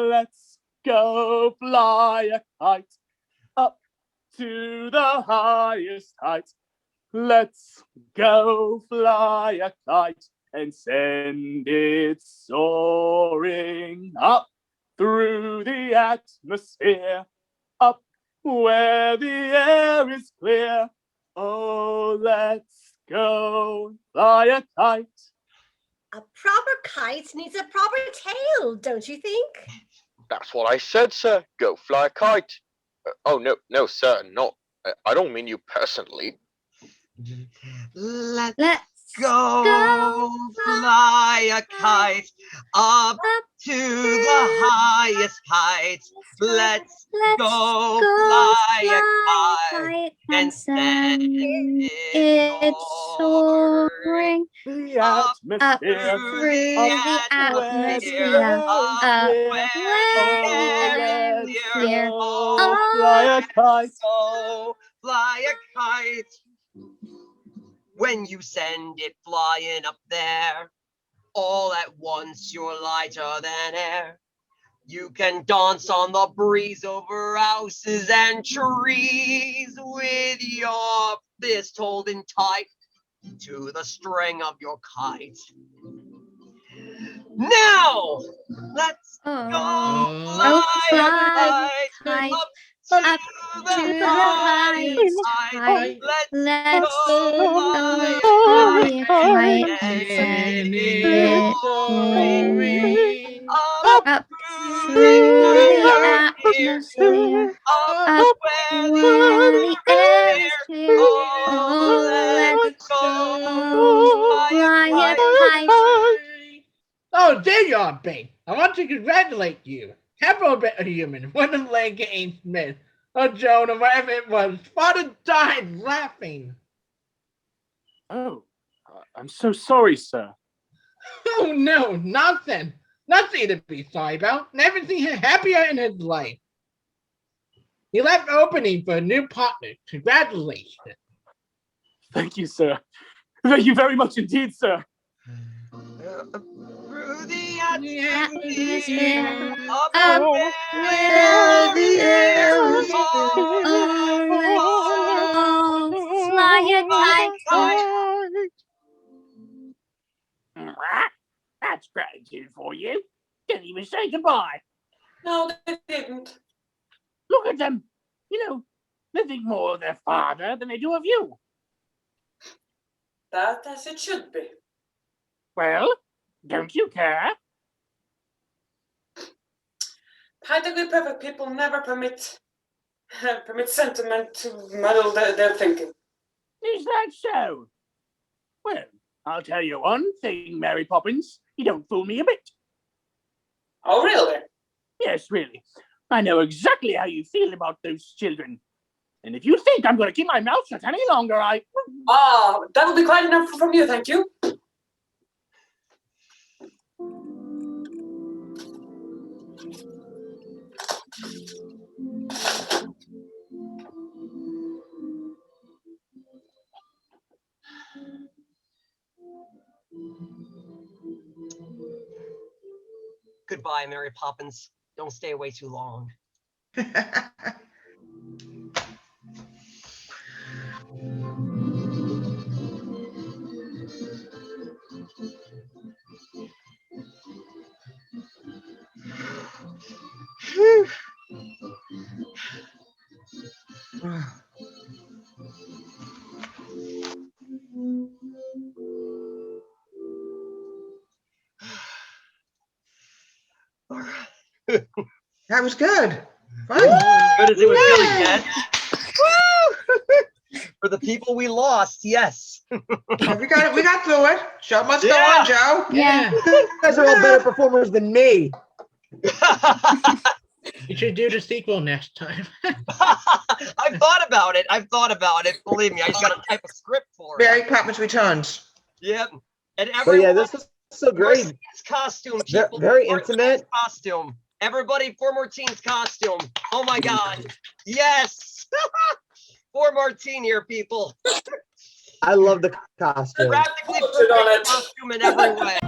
let's go fly a kite up to the highest height. Let's go fly a kite and send it soaring up through the atmosphere, up where the air is clear. Oh, let's go fly a kite. A proper kite needs a proper tail, don't you think? That's what I said, sir. Go fly a kite. Oh, no, sir, not. I don't mean you personally. Let's go fly a kite up to the highest height. Let's go fly a kite and send it soaring up through the atmosphere. Fly a kite. So fly a kite. When you send it flying up there, all at once you're lighter than air. You can dance on the breeze over houses and trees with your fist holding tight to the string of your kite. Now, let's go fly a kite up to the highest height. Let's go fly a kite and send it soaring up through the atmosphere, up where the air is clear. Oh, let's go fly a kite. Oh, there you are, babe. I want to congratulate you. Capital bit of human. What a leg ain't Smith. Or Joan, or whatever it was. Father died laughing. Oh, I'm so sorry, sir. Oh, no, nothing. Nothing to be sorry about. Never seen him happier in his life. He left opening for a new partner. Congratulations. Thank you, sir. Thank you very much indeed, sir. Through the atmosphere, up where the air is Fly a kite. That's gratitude for you. Didn't even say goodbye. No, they didn't. Look at them. You know, they think more of their father than they do of you. That as it should be. Well, don't you care? Perfectly perfect people never permit sentiment to muddle their thinking. Is that so? Well, I'll tell you one thing, Mary Poppins. You don't fool me a bit. Oh, really? Yes, really. I know exactly how you feel about those children. And if you think I'm going to keep my mouth shut any longer, that will be quite enough from you, thank you. Goodbye, Mary Poppins. Don't stay away too long. That was good. Fun. Good as it was gonna get. For the people we lost, yes. Yeah, we got through it. Show must go on, Joe. Yeah. You guys are all better performers than me. You should do the sequel next time. I've thought about it. Believe me, I just gotta type a script for it. Mary Poppins Returns. Yep. And But everyone, yeah, this was so great. Martine's costume, people. Very Martine's intimate. costume. Everybody for Martine's costume. Oh my God. Yes. For Martine here, people. I love the costume. Practically perfect costume in every way.